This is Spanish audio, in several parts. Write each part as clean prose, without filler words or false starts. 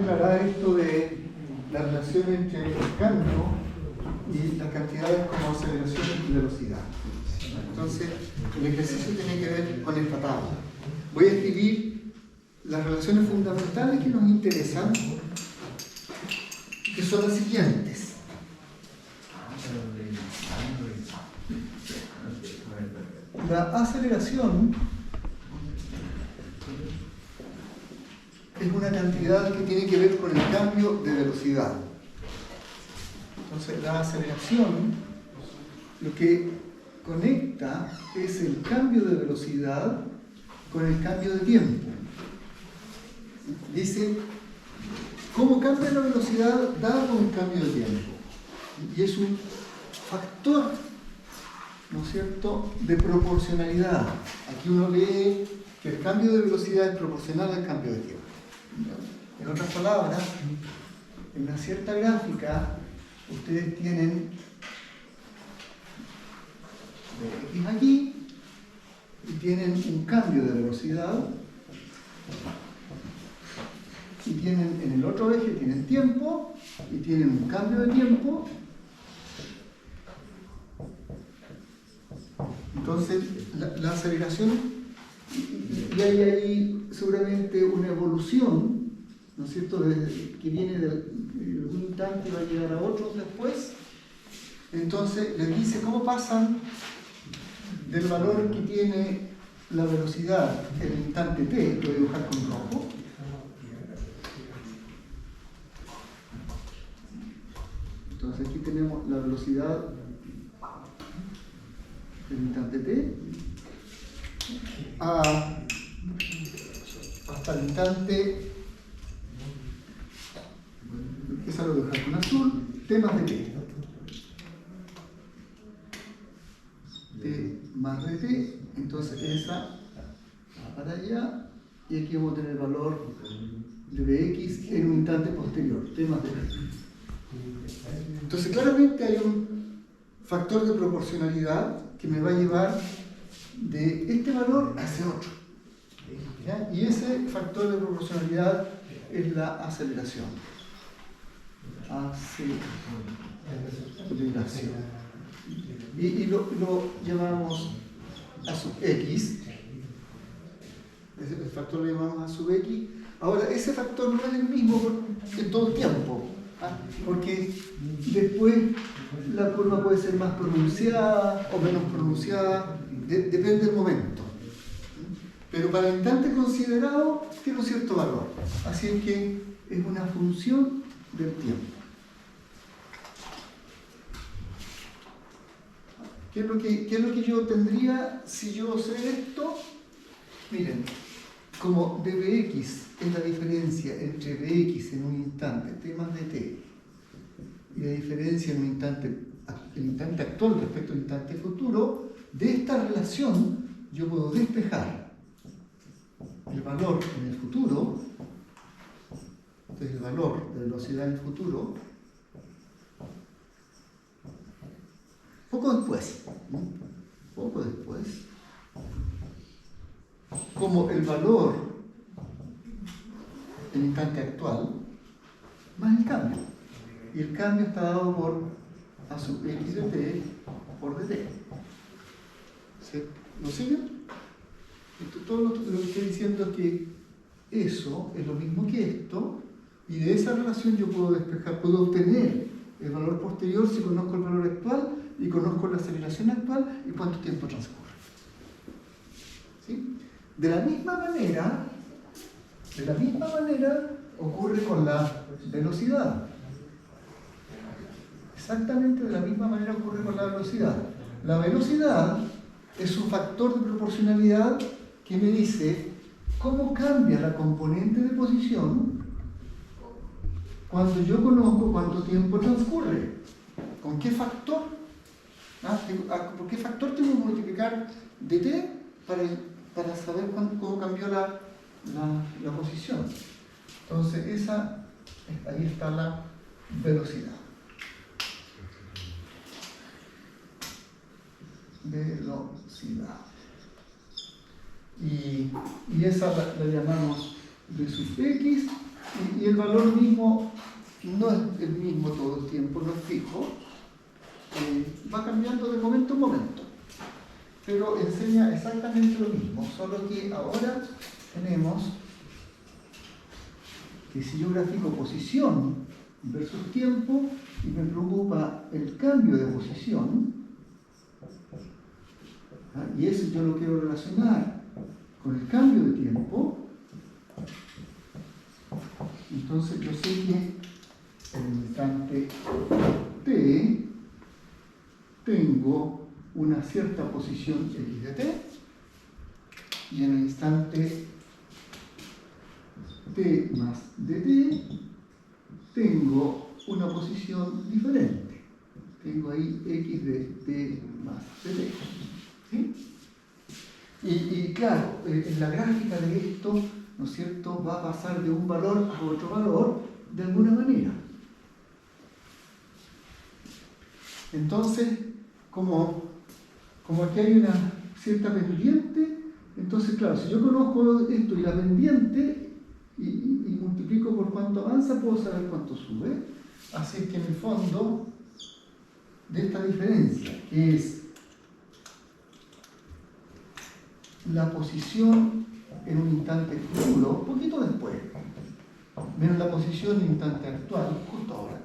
aclarar esto de la relación entre el cambio y las cantidades como aceleración y velocidad. Entonces, el ejercicio tiene que ver con esta tabla. Voy a escribir las relaciones fundamentales que nos interesan, que son las siguientes. La aceleración es una cantidad que tiene que ver con el cambio de velocidad. Entonces, la aceleración lo que conecta es el cambio de velocidad con el cambio de tiempo. Dice, ¿cómo cambia la velocidad dado un cambio de tiempo? Y es un factor, ¿no es cierto?, de proporcionalidad. Aquí uno lee que el cambio de velocidad es proporcional al cambio de tiempo. En otras palabras, en una cierta gráfica, ustedes tienen X aquí y tienen un cambio de velocidad y tienen en el otro eje tienen tiempo y tienen un cambio de tiempo. Entonces la aceleración, y hay ahí seguramente una evolución, ¿no es cierto?, que viene de un instante y va a llegar a otros después. Entonces les dice cómo pasan del valor que tiene la velocidad en el instante t, lo voy a dibujar con rojo, entonces aquí tenemos la velocidad del instante t hasta el instante, esa lo voy a dejar con azul, t más de t. T más de t, entonces esa va para allá y aquí vamos a tener el valor de bx en un instante posterior, t más de t. Entonces claramente hay un factor de proporcionalidad que me va a llevar de este valor hacia otro, ¿ya? Y ese factor de proporcionalidad es la aceleración. Aceleración. Y lo llamamos a sub x, el factor lo llamamos a sub x. Ahora, ese factor no es el mismo en todo el tiempo, ¿ah? Porque después la curva puede ser más pronunciada o menos pronunciada, depende del momento. Pero para el instante considerado tiene un cierto valor, así es que es una función del tiempo. ¿Qué es lo que yo tendría si yo sé esto? Miren, como dbx es la diferencia entre bx en un instante, t más de t, y la diferencia en un instante, el instante actual respecto al instante futuro, de esta relación yo puedo despejar el valor en el futuro, entonces el valor de velocidad en el futuro, poco después, como el valor del instante actual más el cambio. Y el cambio está dado por a sub x de t por dt. ¿Lo siguen? Todo lo que estoy diciendo es que eso es lo mismo que esto, y de esa relación yo puedo despejar, puedo obtener el valor posterior si conozco el valor actual y conozco la aceleración actual y cuánto tiempo transcurre. ¿Sí? De la misma manera ocurre con la velocidad. Exactamente de la misma manera ocurre con la velocidad. La velocidad es un factor de proporcionalidad que me dice cómo cambia la componente de posición cuando yo conozco cuánto tiempo transcurre. ¿Con qué factor? ¿Por qué factor tengo que multiplicar dt para saber cómo cambió la posición? Entonces, ahí está la velocidad. Velocidad. Y esa la llamamos v sub x Y el valor mismo no es el mismo todo el tiempo, no es fijo, va cambiando de momento en momento, pero enseña exactamente lo mismo, solo que ahora tenemos que si yo grafico posición versus tiempo y me preocupa el cambio de posición, y eso yo lo quiero relacionar con el cambio de tiempo, entonces yo sé que en el instante t tengo una cierta posición x de t, y en el instante t más dt tengo una posición diferente. Tengo ahí x de t más dt. ¿Sí? Y claro, en la gráfica de esto, ¿no es cierto?, va a pasar de un valor a otro valor de alguna manera. Entonces, como aquí hay una cierta pendiente, entonces claro, si yo conozco esto y la pendiente y multiplico por cuánto avanza, puedo saber cuánto sube. Así que en el fondo de esta diferencia, que es la posición en un instante futuro, un poquito después, menos la posición en un instante actual, justo ahora.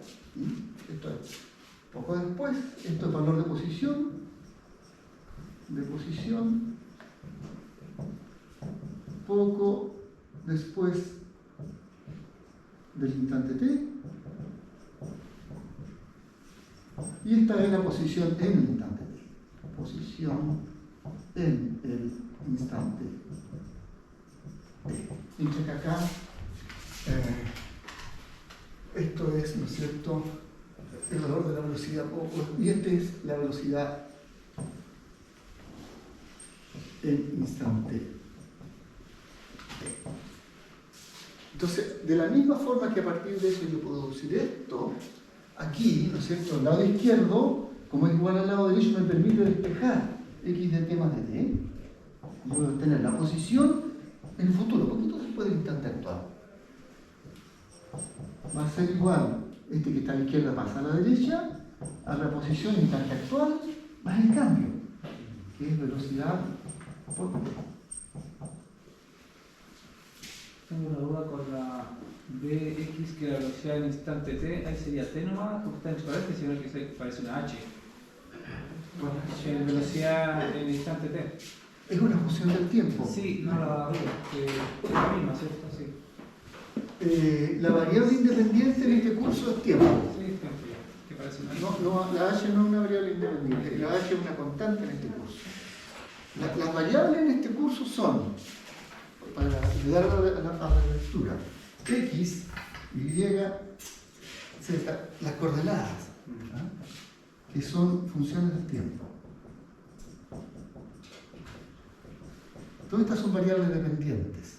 Esto es poco después, esto es valor de posición, poco después del instante t, y esta es la posición en el instante t, posición en el instante t. Mientras que acá esto es, ¿no es cierto?, el valor de la velocidad, y esta es la velocidad en instante t. Entonces, de la misma forma que a partir de eso yo puedo decir esto, aquí, ¿no es cierto?, el lado izquierdo, como es igual al lado derecho, me permite despejar x de t más de t. Yo voy a obtener la posición en el futuro, poquito después del instante actual. Va a ser igual, este que está a la izquierda pasa a la derecha, a la posición en el instante actual, más el cambio, que es velocidad por t. Tengo una duda con la dx, que la velocidad en instante t, ahí sería t nomás, porque está en chocolate, sino que parece una h. Velocidad en instante t. Es una función del tiempo. Sí, no la veo, es la misma, ¿cierto? Sí. La variable independiente en este curso es tiempo. Sí, es tiempo, que parece una h. No, la h no es una variable independiente, la h es una constante en este curso. Las variables en este curso son, para ayudar a la lectura, x, y, z, las coordenadas, que son funciones del tiempo. Todas estas son variables dependientes.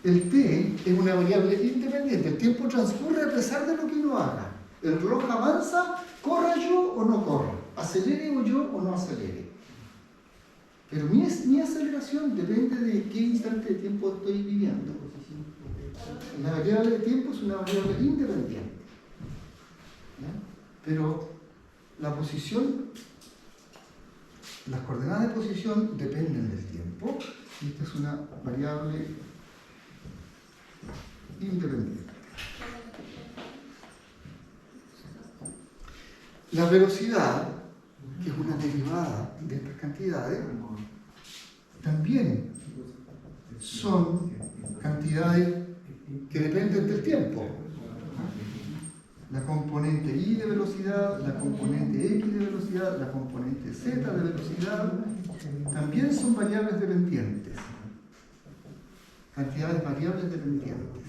El t es una variable independiente. El tiempo transcurre a pesar de lo que uno haga. El reloj avanza, corra yo o no corra, acelere yo o no acelere. Pero mi aceleración depende de qué instante de tiempo estoy viviendo. La variable de tiempo es una variable independiente. ¿Ya? Pero la posición, las coordenadas de posición dependen del tiempo, y esta es una variable independiente. La velocidad, que es una derivada de estas cantidades, también son cantidades que dependen del tiempo. La componente y de velocidad, la componente x de velocidad, la componente z de velocidad, también son variables dependientes. Cantidades variables dependientes.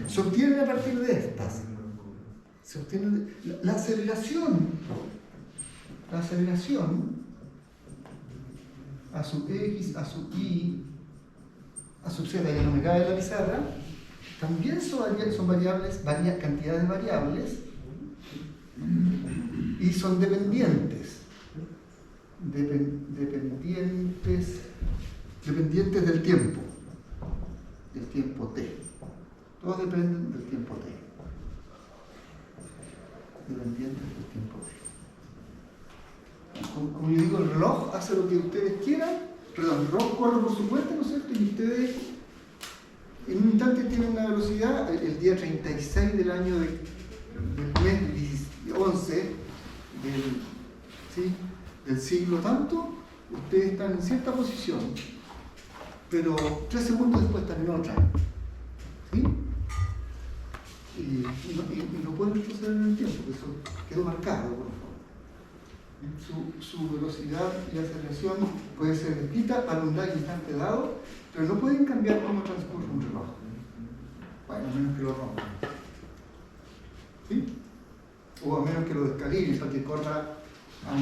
Se obtienen a partir de estas. Se obtiene la aceleración a sub x, a sub y, a sub z, ya no me cae la pizarra, también son variables, cantidades variables, y son dependientes. dependientes del tiempo t. Todos dependen del tiempo t. Dependientes del tiempo t. Como yo digo, el reloj hace lo que ustedes quieran, perdón, el reloj corre por su cuenta, ¿no es cierto? Y ustedes en un instante tienen una velocidad, el día 36 del año del mes 11 del siglo tanto, ustedes están en cierta posición, pero 3 segundos después están en otra. ¿Sí? Y no pueden retroceder en el tiempo, porque eso quedó marcado, por favor. Su velocidad y aceleración puede ser descrita para un instante dado, pero no pueden cambiar cómo transcurre un reloj. Bueno, a menos que lo rompan. ¿Sí? O a menos que lo descalibren para que corra a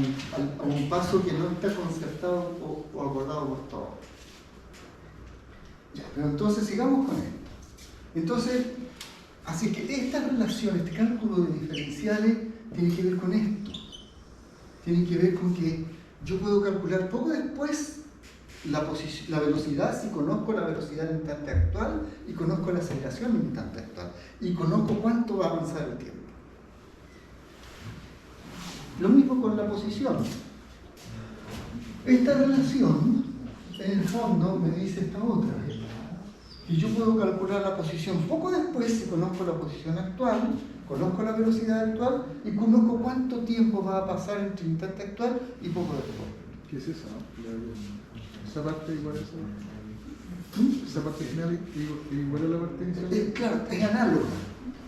un paso que no está concertado o acordado por todos. Ya, pero entonces sigamos con esto. Entonces, así que esta relación, este cálculo de diferenciales, tiene que ver con esto. Tiene que ver con que yo puedo calcular poco después la velocidad si conozco la velocidad en el instante actual y conozco la aceleración en el instante actual y conozco cuánto va a avanzar el tiempo. Lo mismo con la posición. Esta relación, en el fondo, me dice esta otra. Y yo puedo calcular la posición poco después si conozco la posición actual, conozco la velocidad actual y conozco cuánto tiempo va a pasar entre el instante actual y poco después. ¿Qué es eso? ¿Esa parte igual a esa? ¿Esa parte final igual a la parte inicial? Claro,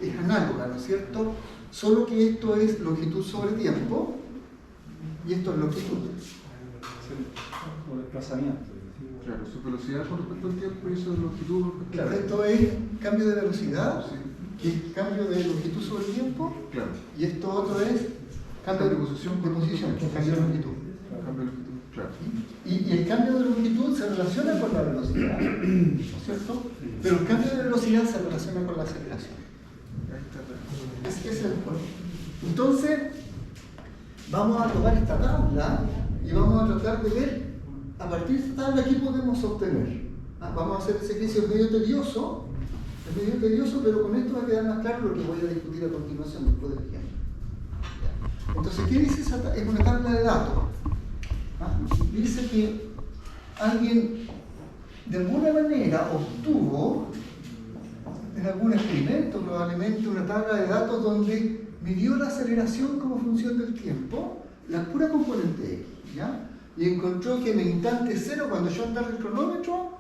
es análoga, ¿no es cierto? Solo que esto es longitud sobre tiempo y esto es longitud. O desplazamiento. Claro, su velocidad con respecto al tiempo y su longitud con respecto Claro, al tiempo. esto es cambio de velocidad, Sí. que es cambio de longitud sobre tiempo, Claro. y esto otro es cambio de posición, que es cambio de longitud. Cambio de longitud, claro. Y el cambio de longitud se relaciona con la velocidad, ¿no es cierto? Pero el cambio de velocidad se relaciona con la aceleración. Ahí está. Ese es el punto. Entonces, vamos a tomar esta tabla y vamos a tratar de ver, a partir de esta tabla, qué podemos obtener. Vamos a hacer ese ejercicio, es medio tedioso, pero con esto va a quedar más claro lo que voy a discutir a continuación después del ejemplo. Entonces, ¿qué dice esa tabla? Es una tabla de datos. Dice que alguien de alguna manera obtuvo en algún experimento probablemente una tabla de datos donde midió la aceleración como función del tiempo, la pura componente X, ¿ya? Y encontró que en el instante cero, cuando yo andaba el cronómetro,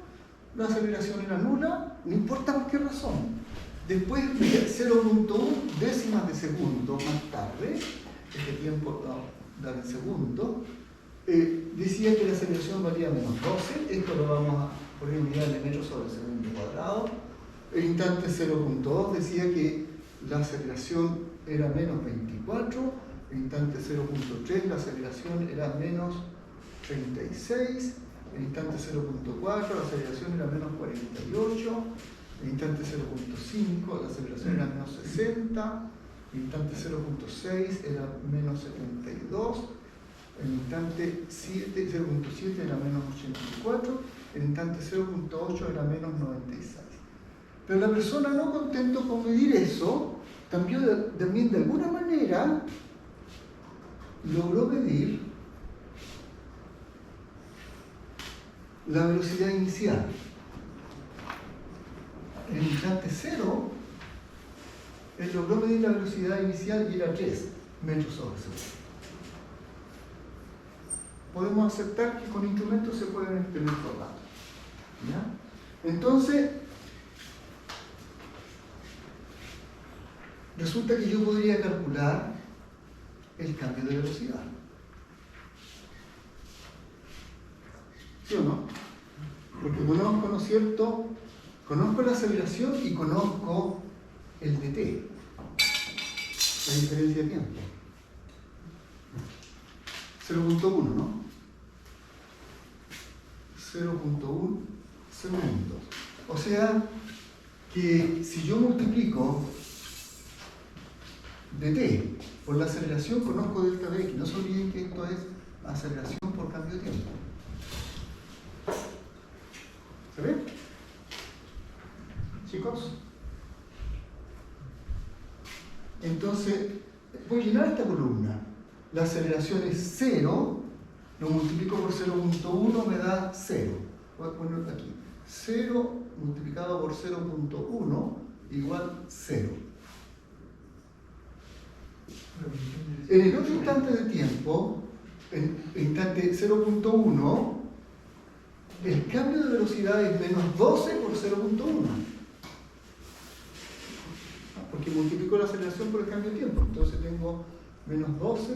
la aceleración era nula, no importa por qué razón. Después, 0.1 décimas de segundo más tarde, este tiempo dar en segundo, decía que la aceleración valía menos 12, esto lo vamos a poner en unidades de metros sobre segundo cuadrado. El instante 0.2 decía que la aceleración era menos 24, el instante 0.3 la aceleración era menos 36, el instante 0.4 la aceleración era menos 48, el instante 0.5 la aceleración era menos 60, el instante 0.6 era menos 72, el instante 0.7 era menos 84, el instante 0.8 era menos 96. Pero la persona, no contento con medir eso, también de alguna manera logró medir la velocidad inicial. En el instante 0, él logró medir la velocidad inicial y era 3 metros sobre segundo. Podemos aceptar que con instrumentos se pueden obtener formatos. ¿Ya? Entonces, resulta que yo podría calcular el cambio de velocidad. ¿Sí o no? Porque conozco, ¿no es cierto? Conozco la aceleración y conozco el dt, la diferencia de tiempo. 0.1, ¿no? 0.1 segundos. O sea, que si yo multiplico dt por la aceleración, conozco delta v, no se olviden que esto es aceleración por por cambio de tiempo. ¿Se ve? Chicos. Entonces, voy a llenar esta columna. La aceleración es 0, lo multiplico por 0.1 me da 0. Voy a poner aquí. 0 multiplicado por 0.1 igual 0. En el otro instante de tiempo, en el instante 0.1, el cambio de velocidad es menos 12 por 0.1. Porque multiplico la aceleración por el cambio de tiempo. Entonces tengo menos 12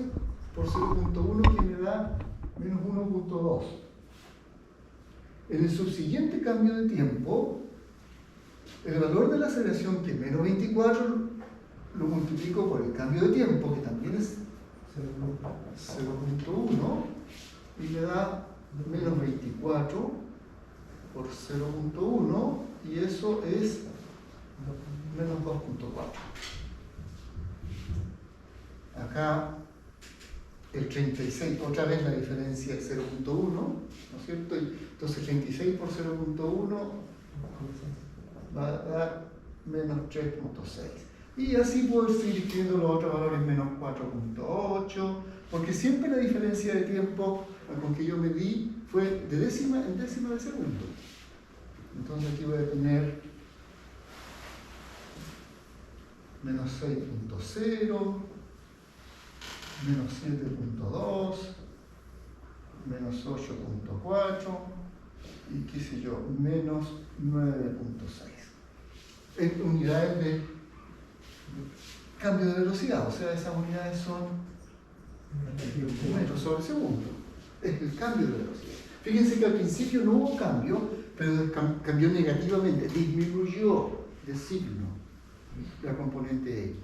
por 0.1 que me da menos 1.2. En el subsiguiente cambio de tiempo, el valor de la aceleración, que es menos 24, lo multiplico por el cambio de tiempo, que también es 0.1, y me da menos 24 por 0.1, y eso es menos 2.4. Acá el 36, otra vez la diferencia es 0.1, ¿no es cierto? Entonces 36 por 0.1 va a dar menos 3.6. Y así puedo seguir escribiendo los otros valores, menos 4.8, porque siempre la diferencia de tiempo con que yo medí fue de décima en décima de segundo. Entonces aquí voy a tener menos 6.0, menos 7.2, menos 8.4 y qué sé yo, menos 9.6. En unidades de cambio de velocidad, o sea, esas unidades son metros sobre segundo. Es el cambio de velocidad. Fíjense que al principio no hubo cambio, pero cambió negativamente, disminuyó de signo la componente X.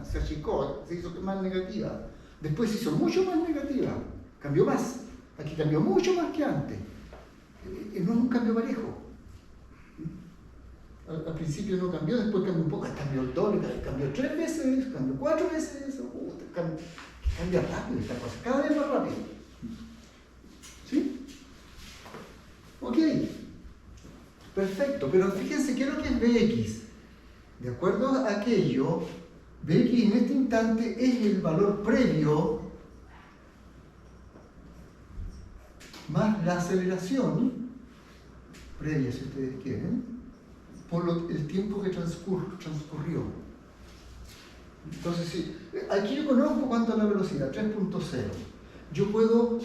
Se achicó, se hizo más negativa. Después se hizo mucho más negativa, cambió más. Aquí cambió mucho más que antes. No es un cambio parejo. Al principio no cambió, después cambió un poco, cambió el doble, cambió 3 veces, cambió 4 veces, cambia rápido esta cosa, cada vez más rápido. ¿Sí? Ok, perfecto, pero fíjense qué es lo que es Bx. De acuerdo a aquello, Bx en este instante es el valor previo más la aceleración previa, si ustedes quieren, por el tiempo que transcurrió. Entonces, sí, aquí yo conozco cuánto es la velocidad, 3.0. Yo puedo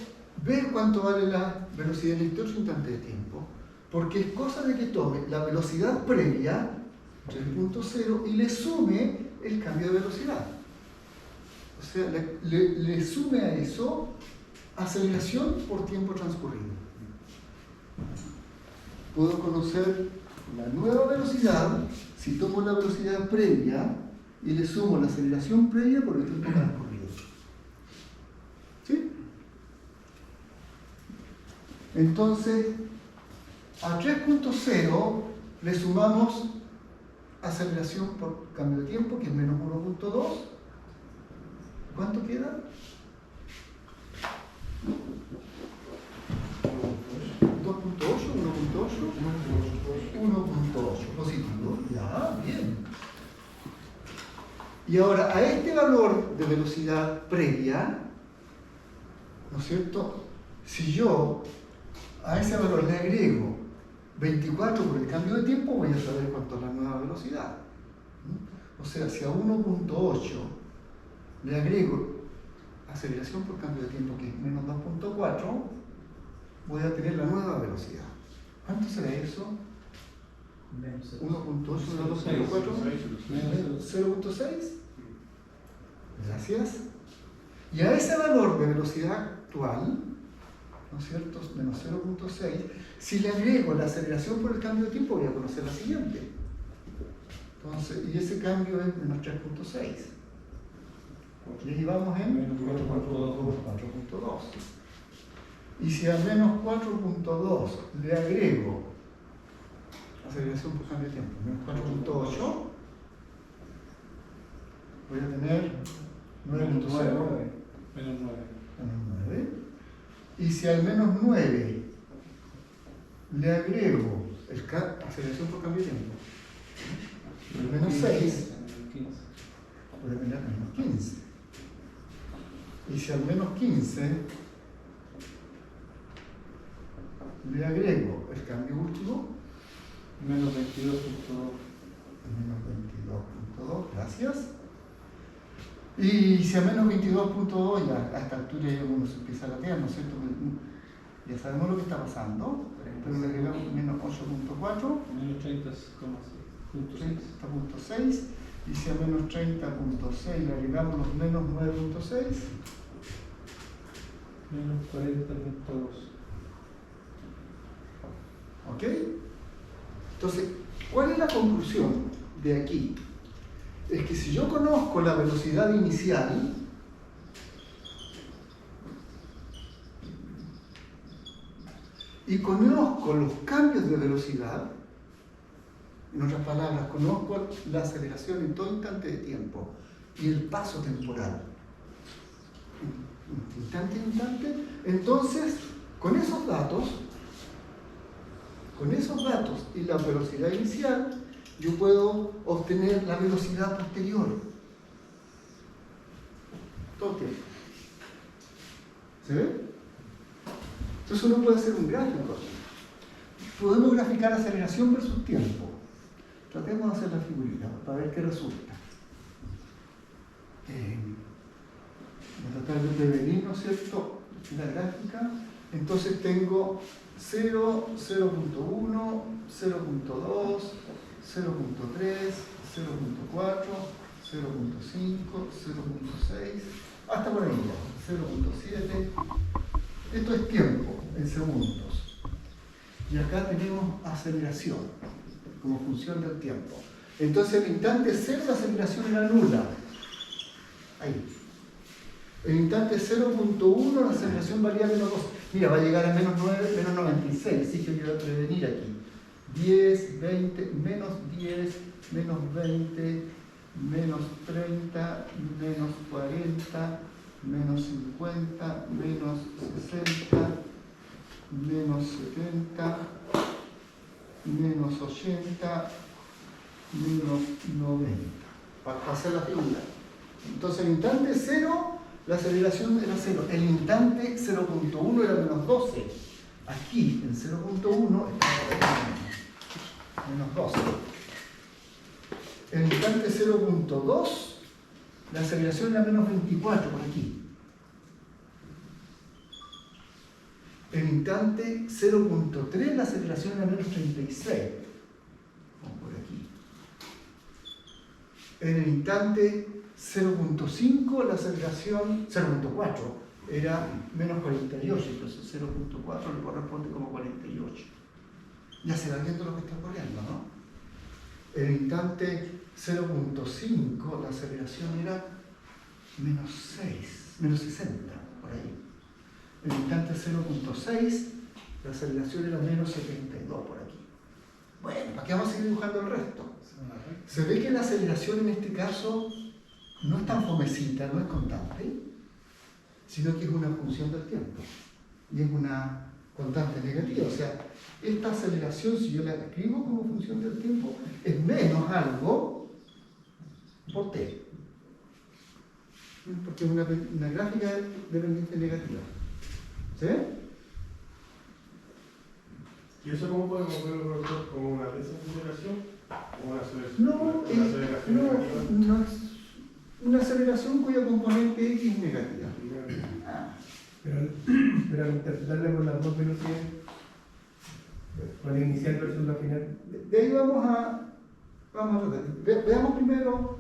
ver cuánto vale la velocidad en este otro instante de tiempo, porque es cosa de que tome la velocidad previa, 3.0, y le sume el cambio de velocidad. O sea, le sume a eso aceleración por tiempo transcurrido. Puedo conocer la nueva velocidad si tomo la velocidad previa y le sumo la aceleración previa por el tiempo transcurrido. ¿Sí? Entonces, a 3.0 le sumamos aceleración por cambio de tiempo, que es menos 1.2. ¿Cuánto queda? 1.8, positivo. Ya, bien. Y ahora, a este valor de velocidad previa, ¿no es cierto? Si yo a ese valor le agrego 24 por el cambio de tiempo, voy a saber cuánto es la nueva velocidad. O sea, si a 1.8 le agrego aceleración por cambio de tiempo, que es menos 2.4, voy a tener la nueva velocidad. ¿Cuánto será eso? 1.8 menos 2.4, 0.6. Gracias. Y a ese valor de velocidad actual, ¿no es cierto? Menos 0.6, si le agrego la aceleración por el cambio de tiempo, voy a conocer la siguiente. Entonces, y ese cambio es menos 3.6. Y ahí vamos en 4.2. Y si a menos 4.2 le agrego aceleración por cambio de tiempo, menos 4.8, voy a tener 9.0. Menos 9. Menos 9. Y si al menos 9 le agrego aceleración por cambio de tiempo, el menos 6, puede venir al menos 15. Y si al menos 15 le agrego el cambio último, menos 22.2. menos 22.2, gracias. Y si a menos 22.2 ya a esta altura ya uno se empieza a latear, ¿no es cierto? Ya sabemos lo que está pasando, pero le agregamos menos 8.4, Menos 30.6. 30.6, y si a menos 30.6 le agregamos los menos 9.6, Menos 40.2. ¿ok? Entonces, ¿cuál es la conclusión de aquí? Es que si yo conozco la velocidad inicial, y conozco los cambios de velocidad, en otras palabras, conozco la aceleración en todo instante de tiempo y el paso temporal, instante a instante, entonces, con esos datos y la velocidad inicial, yo puedo obtener la velocidad posterior. Todo el tiempo. ¿Se ve? Entonces uno puede hacer un gráfico. Podemos graficar aceleración versus tiempo. Tratemos de hacer la figurita para ver qué resulta. Voy a tratar de prevenir, ¿no es cierto?, la gráfica. Entonces tengo 0, 0.1, 0.2, 0.3, 0.4, 0.5, 0.6, hasta por ahí ya, 0.7. Esto es tiempo en segundos. Y acá tenemos aceleración como función del tiempo. Entonces el instante 0 la aceleración era nula. Ahí. El instante 0.1 la aceleración valía menos 2. Mira, va a llegar a menos 9, menos 96. Así que yo voy a prevenir aquí. 10, 20, menos 10, menos 20, menos 30, menos 40, menos 50, menos 60, menos 70, menos 80, menos 90. Para hacer la figura. Entonces, el instante 0, la aceleración era 0. El instante 0.1 era menos 12. Aquí, en 0.1, estaba menos 12. El instante 0.2, la aceleración era menos 24 por aquí. El instante 0.3, la aceleración era menos 36. Vamos por aquí. En el instante 0.5, la aceleración 0.4 era menos 48, entonces 0.4 le corresponde como 48. Ya se va viendo lo que está ocurriendo, ¿no? El instante 0.5, la aceleración era menos 6, menos 60, por ahí. El instante 0.6, la aceleración era menos 72, por aquí. Bueno, ¿para qué vamos a seguir dibujando el resto? Se ve que la aceleración en este caso no es tan fomecita, no es constante, sino que es una función del tiempo. Y es una constante negativa. O sea, esta aceleración, si yo la escribo como función del tiempo, es menos algo por t. Porque es una gráfica dependiente negativa. ¿Sí? ¿Y eso cómo podemos verlo, profesor? ¿Como una desaceleración? ¿O una aceleración? No, no es una aceleración cuya componente x es negativa. Pero al interpretarla con las dos velocidades, con la inicial versus la final. De ahí vamos a tratar. Veamos primero,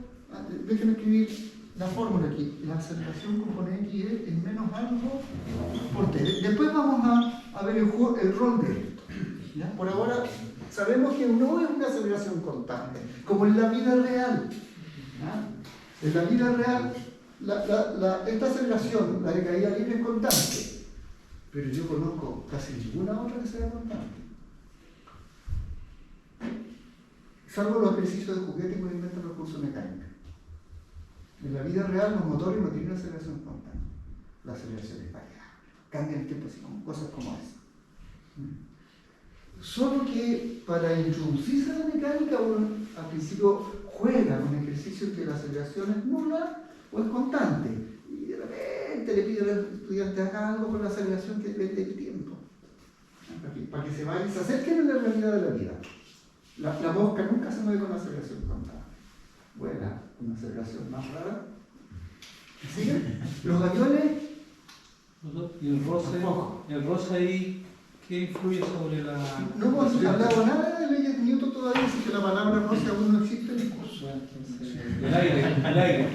déjenme escribir la fórmula aquí. La aceleración componente y es menos algo por t. Después vamos a ver el rol de esto. ¿Ya? Por ahora sabemos que no es una aceleración constante, como en la vida real. ¿Ya? En la vida real, esta aceleración, la de caída libre, es constante. Pero yo conozco casi ninguna otra que sea constante. Salvo los ejercicios de juguete que inventan los cursos mecánicos. En la vida real los motores no tienen una aceleración constante. La aceleración es variable. cambia el tiempo, así como cosas como esa. Solo que para introducirse a la mecánica uno al principio juega con ejercicios que la aceleración es nula o es constante. Y de repente le pide al estudiante haga algo con la aceleración que depende del tiempo. Para que se vaya y se acerquen a la realidad de la vida. La mosca nunca se mueve con una aceleración constante. Vuela con una aceleración más rara. ¿Siguen? Los aviones. ¿Y el roce ahí qué influye sobre la...? No hemos hablado nada de leyes de Newton todavía, así que la palabra roce aún no existe en el curso. El aire.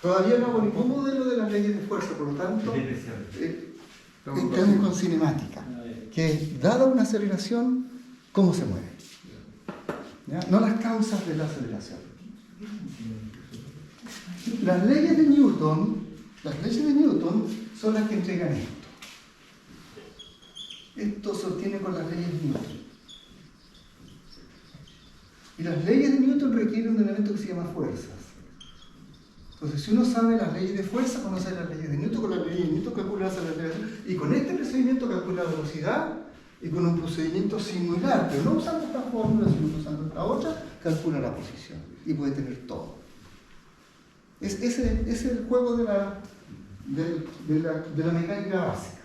Todavía no hago ningún modelo de las leyes de fuerza, por lo tanto, estamos con cinemática, que es, dada una aceleración, ¿cómo se mueve? ¿Ya? No las causas de la aceleración. Las leyes de Newton son las que entregan esto. Esto se obtiene con las leyes de Newton. Y las leyes de Newton requieren un elemento que se llama fuerzas. Entonces, si uno sabe las leyes de fuerza, conoce las leyes de Newton, con las leyes de Newton calcula la aceleración, y con este procedimiento calcula la velocidad, y con un procedimiento similar, pero no usando esta fórmula, sino usando esta otra, calcula la posición, y puede tener todo. Ese es el juego de la mecánica básica.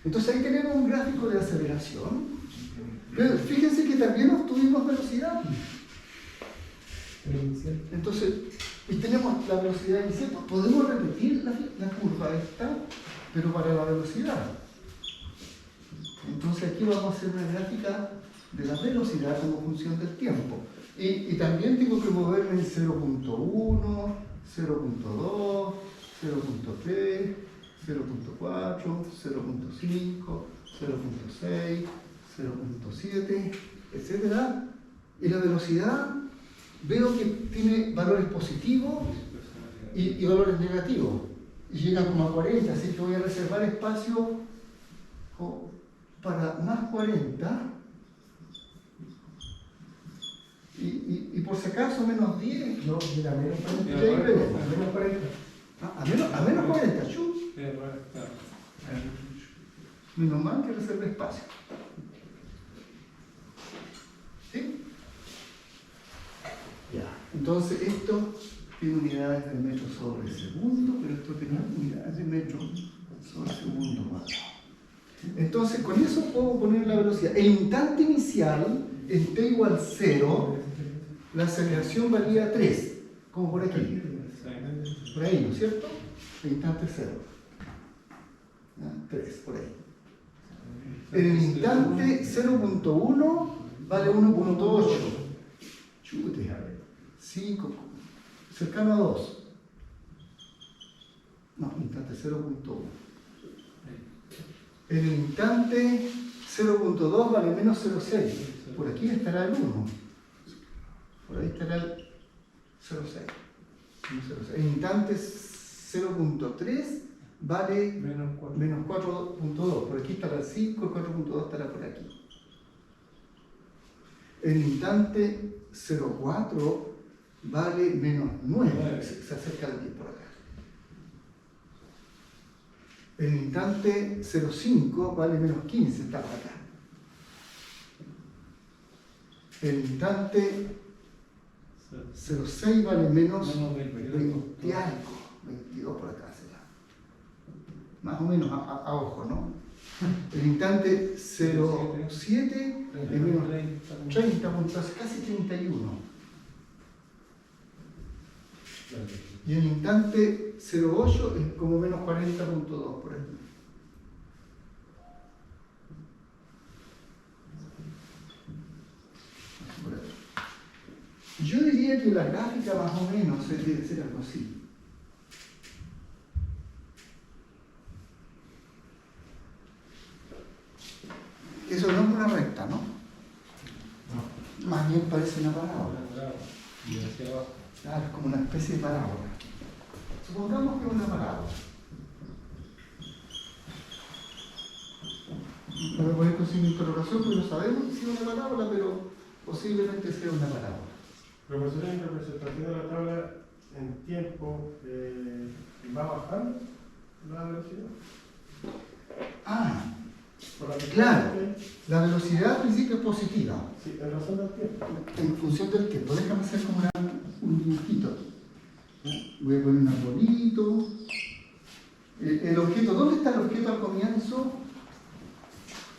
Entonces ahí tenemos un gráfico de aceleración, pero fíjense que también obtuvimos velocidad. Entonces, y tenemos la velocidad inicial, podemos repetir la curva esta, pero para la velocidad. Entonces aquí vamos a hacer una gráfica de la velocidad como función del tiempo. Y también tengo que moverme en 0.1, 0.2, 0.3, 0.4, 0.5, 0.6, 0.7, etc. Y la velocidad veo que tiene valores positivos y valores negativos. Y llega como a 40, así que voy a reservar espacio para más 40. Y por si acaso menos 10. No, mira, menos 40. Y ahí veremos. Menos 40. A menos 40, chus. Menos mal que reserve espacio. ¿Sí? Ya. Entonces esto tiene unidades de metro sobre segundo, pero esto tiene unidades de metro sobre segundo cuadrado. Entonces con eso puedo poner la velocidad. El instante inicial, en t igual 0, la aceleración valía 3, como por aquí. Por ahí, ¿no es cierto? El instante 0. 3, por ahí. En el instante 0.1 vale 1.8. Chute. 5, cercano a 2. No, instante 0.1. En el instante 0.2 vale menos 0.6. Por aquí estará el 1. Por ahí estará el 0.6. En el instante 0.3 vale menos 4.2. Por aquí estará el 5, el 4.2 estará por aquí. En el instante 0.4 vale menos 9. Se acerca al 10 por acá. En el instante 0.5 vale menos 15, está por acá. El instante 0.6 vale menos 20 algo, 22 por acá será. Más o menos a ojo, ¿no? El instante 0.7 es menos 30 puntos, casi 31. Y el instante 0.8 es como menos 40.2 por aquí. Yo diría que la gráfica más o menos debe ser algo así. Eso no es una recta, ¿no? Más bien parece una parábola. Claro, es como una especie de parábola. Supongamos que es una parábola. No me poner con signo de interrogación porque no sabemos si es una parábola, pero posiblemente sea una parábola. Profesor, en representación de la tabla en tiempo, ¿va bajando la velocidad? Ah, Por la que claro. La velocidad al principio es positiva. Sí, en razón del tiempo. En función del tiempo. Déjame hacer como un dibujito. Voy a poner un arbolito. El objeto, ¿dónde está el objeto al comienzo?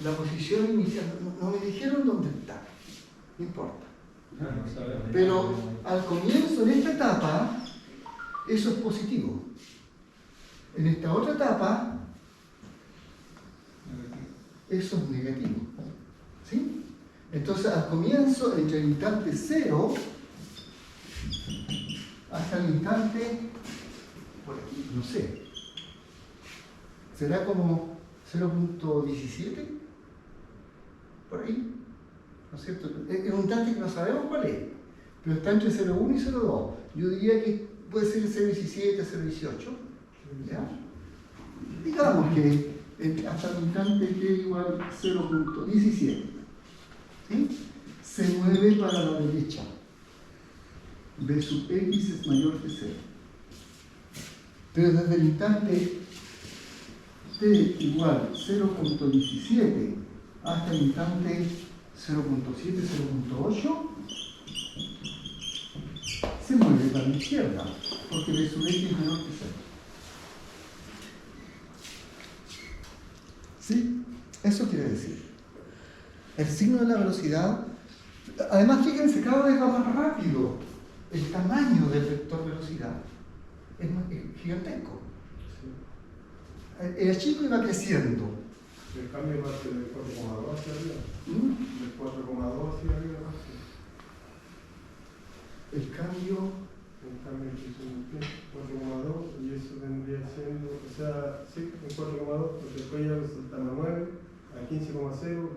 La posición inicial. No me dijeron dónde está. No importa. No sabemos. Pero al comienzo, en esta etapa, eso es positivo. En esta otra etapa, eso es negativo. ¿Sí? Entonces, al comienzo, entre el instante 0 hasta el instante, por aquí, no sé, será como 0.17, por ahí, ¿no es cierto? Es un instante que no sabemos cuál es, pero está entre 0.1 y 0.2. Yo diría que puede ser 0.17, 0.18, ¿ya? Digamos que hasta el instante t igual 0.17, ¿sí? Se mueve para la derecha. B sub x es mayor que 0. Pero desde el instante t igual 0.17 hasta el instante 0.7, 0.8, se mueve para la izquierda, porque B sub x es menor que 0. ¿Sí? Eso quiere decir. El signo de la velocidad, además fíjense, cada vez va más rápido. El tamaño del vector velocidad es gigantesco. El chico iba creciendo. El cambio va a ser del 4,2 hacia arriba. Del 4,2 hacia arriba. El cambio, El cambio que hizo en el 4,2 y eso vendría siendo, o sea, sí, el 4,2, porque después ya resulta a 9, a 15,0,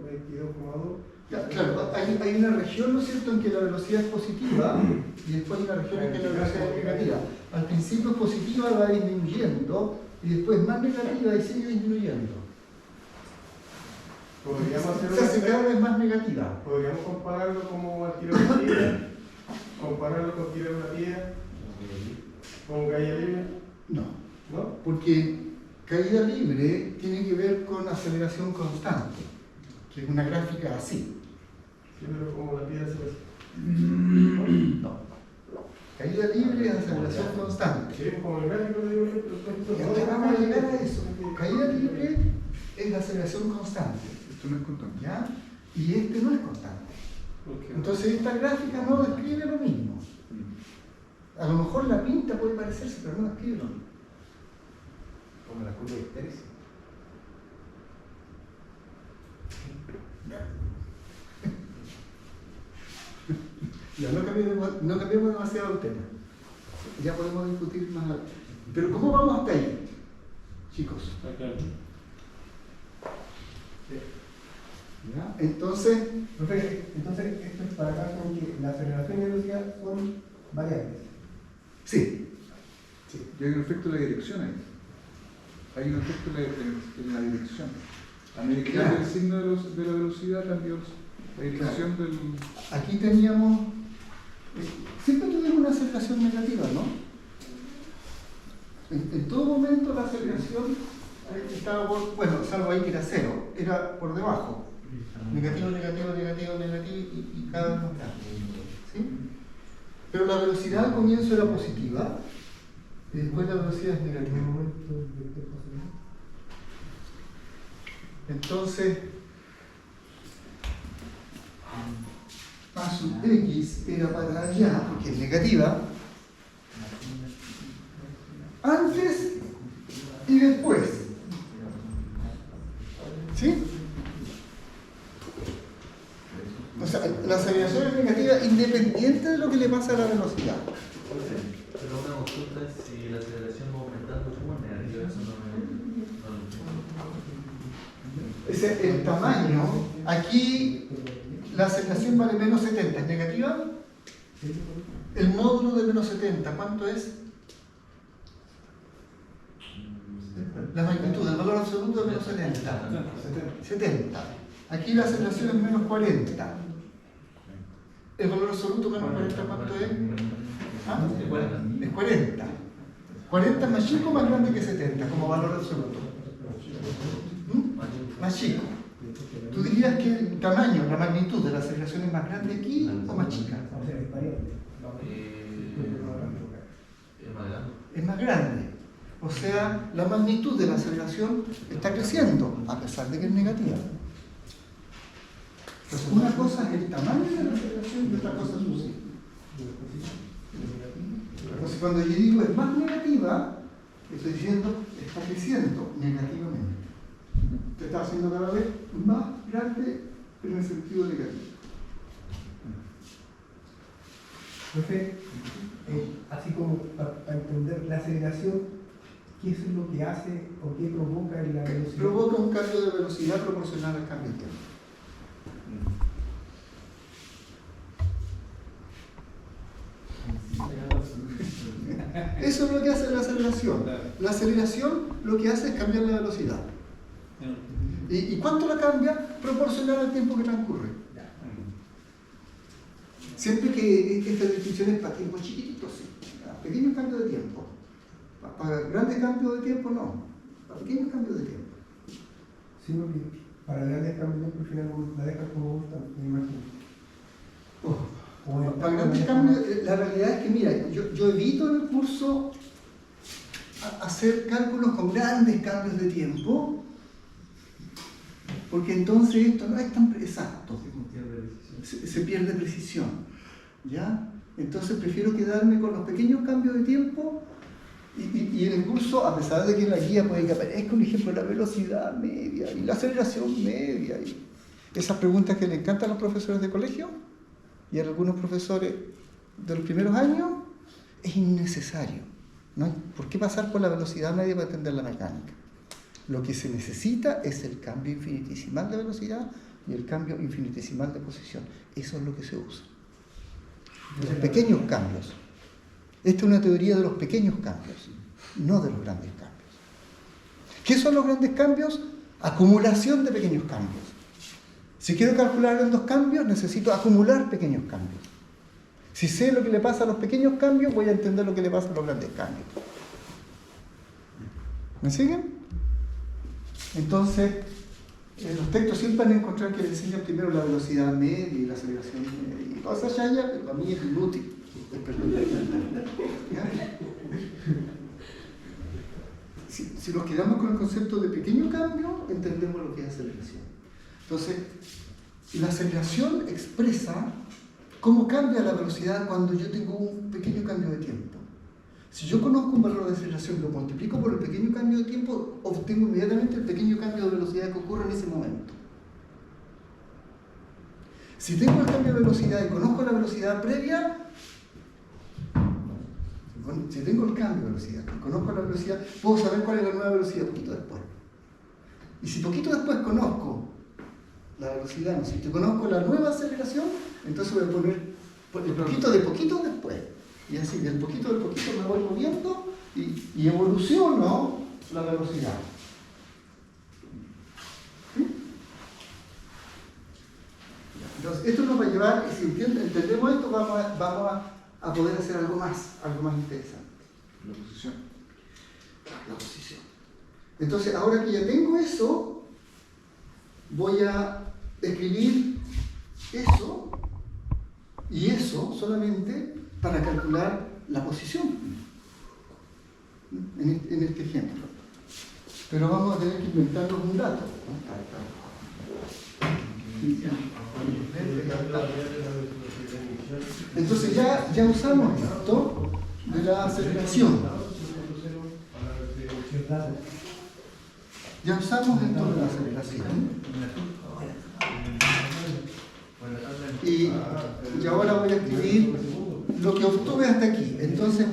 22,2. claro, hay una región, ¿no es cierto?, en que la velocidad es positiva y después hay una región en que la velocidad es negativa. Al principio es positiva, va disminuyendo y después más negativa y sigue disminuyendo. Podríamos hacer Se hace cada vez más negativa. Podríamos compararlo como al tirar una piedra, compararlo con tirar una piedra, con caída libre, No, ¿no? porque caída libre tiene que ver con aceleración constante, que es una gráfica así. Sí, pero como la piedra se hace. No. Caída libre es aceleración constante. Sí, como el gráfico le digo yo, Y ahora vamos a llegar a eso. Caída libre es la aceleración constante, Esto no es constante. ¿ya? Y este no es constante. Entonces esta gráfica no describe lo mismo. A lo mejor la pinta puede parecerse, pero no describe lo mismo. Como la curva de Histérica. Ya no cambiemos demasiado el tema. Ya podemos discutir más adelante. Pero ¿cómo vamos hasta ahí, chicos? ¿Ya? Entonces, Profe, entonces esto es para acá con que la aceleración y la velocidad son variables. sí. Y hay un efecto de la dirección ahí. Hay un efecto en la dirección. A medida que Claro. cambia el signo de la velocidad, cambia la dirección del. Aquí teníamos, siempre tuvimos una aceleración negativa, ¿no? En todo momento la aceleración estaba por, bueno, salvo ahí que era 0, era por debajo. Negativo, negativo, negativo, negativo y cada vez más grande. ¿Sí? Pero la velocidad al comienzo era positiva y después la velocidad es negativa. Entonces, A sub x era para allá, porque es negativa, antes y después. ¿Sí? O sea, la aceleración es negativa independiente de lo que le pasa a la velocidad. Pero una consulta es si la aceleración va aumentando o negativa, eso no Ese, el tamaño, aquí la aceleración vale menos 70, ¿es negativa? El módulo de menos 70, ¿cuánto es? La magnitud, el valor absoluto de menos 70. 70. Aquí la aceleración es menos 40. ¿El valor absoluto menos 40 cuánto es? ¿Ah? Es 40. 40 es más chico o más grande que 70 como valor absoluto. más chico. ¿Tú dirías que el tamaño, la magnitud de la aceleración es más grande aquí o más chica? O sea, es variable. Es más grande. Es más grande. O sea, la magnitud de la aceleración está creciendo, a pesar de que es negativa. Entonces, una cosa es el tamaño de la aceleración y otra cosa es su signo. Entonces, cuando yo digo es más negativa, estoy diciendo está creciendo negativamente. Te está haciendo cada vez más grande, pero en el sentido negativo. Profe, así como para entender la aceleración, ¿qué es lo que hace o qué provoca en la velocidad? Provoca un cambio de velocidad proporcional al cambio de tiempo. Eso es lo que hace la aceleración. La aceleración lo que hace es cambiar la velocidad. ¿Y cuánto la cambia? Proporcional al tiempo que transcurre. Siempre que esta definición es para tiempos chiquititos, sí. Pequeños cambios de tiempo. Para grandes cambios de tiempo, no. Para pequeños cambios de tiempo. Sí, porque para grandes cambios al final la dejan como gusta, me imagino. Para grandes cambios, la realidad es que, mira, yo evito en el curso hacer cálculos con grandes cambios de tiempo, porque entonces esto no es tan exacto, se pierde precisión, ¿ya? Entonces prefiero quedarme con los pequeños cambios de tiempo y en el curso, a pesar de que en la guía puede que aparezca un ejemplo de la velocidad media y la aceleración media y esas preguntas que le encantan a los profesores de colegio y a algunos profesores de los primeros años, es innecesario. No hay por qué pasar por la velocidad media para entender la mecánica. Lo que se necesita es el cambio infinitesimal de velocidad y el cambio infinitesimal de posición. Eso es lo que se usa. Los pequeños cambios. Esta es una teoría de los pequeños cambios, no de los grandes cambios. ¿Qué son los grandes cambios? Acumulación de pequeños cambios. Si quiero calcular en dos cambios, necesito acumular pequeños cambios. Si sé lo que le pasa a los pequeños cambios, voy a entender lo que le pasa a los grandes cambios. ¿Me siguen? Entonces, los textos siempre van a encontrar que le enseñan primero la velocidad media y la aceleración media. Y toda esa chaya, pero a mí es inútil. Si nos quedamos con el concepto de pequeño cambio, entendemos lo que es aceleración. Entonces, la aceleración expresa cómo cambia la velocidad cuando yo tengo un pequeño cambio de tiempo. Si yo conozco un valor de aceleración y lo multiplico por el pequeño cambio de tiempo, obtengo inmediatamente el pequeño cambio de velocidad que ocurre en ese momento. Si tengo el cambio de velocidad y conozco la velocidad previa, si tengo el cambio de velocidad y conozco la velocidad, puedo saber cuál es la nueva velocidad poquito después. Y si poquito después conozco la velocidad, ¿no? Si te conozco la nueva aceleración, entonces voy a poner el poquito de poquito después. Y así, del poquito me voy moviendo y evoluciono la velocidad. ¿Sí? Entonces, esto nos va a llevar, y si entendemos esto, vamos a poder hacer algo más interesante. La posición. La posición. Entonces, ahora que ya tengo eso, voy a escribir eso y eso solamente para calcular la posición en este ejemplo. Pero vamos a tener que inventarnos un dato, ¿no? Entonces ya usamos esto de la aceleración. Ya usamos esto de la aceleración. Y ahora voy a escribir lo que obtuve hasta aquí. Entonces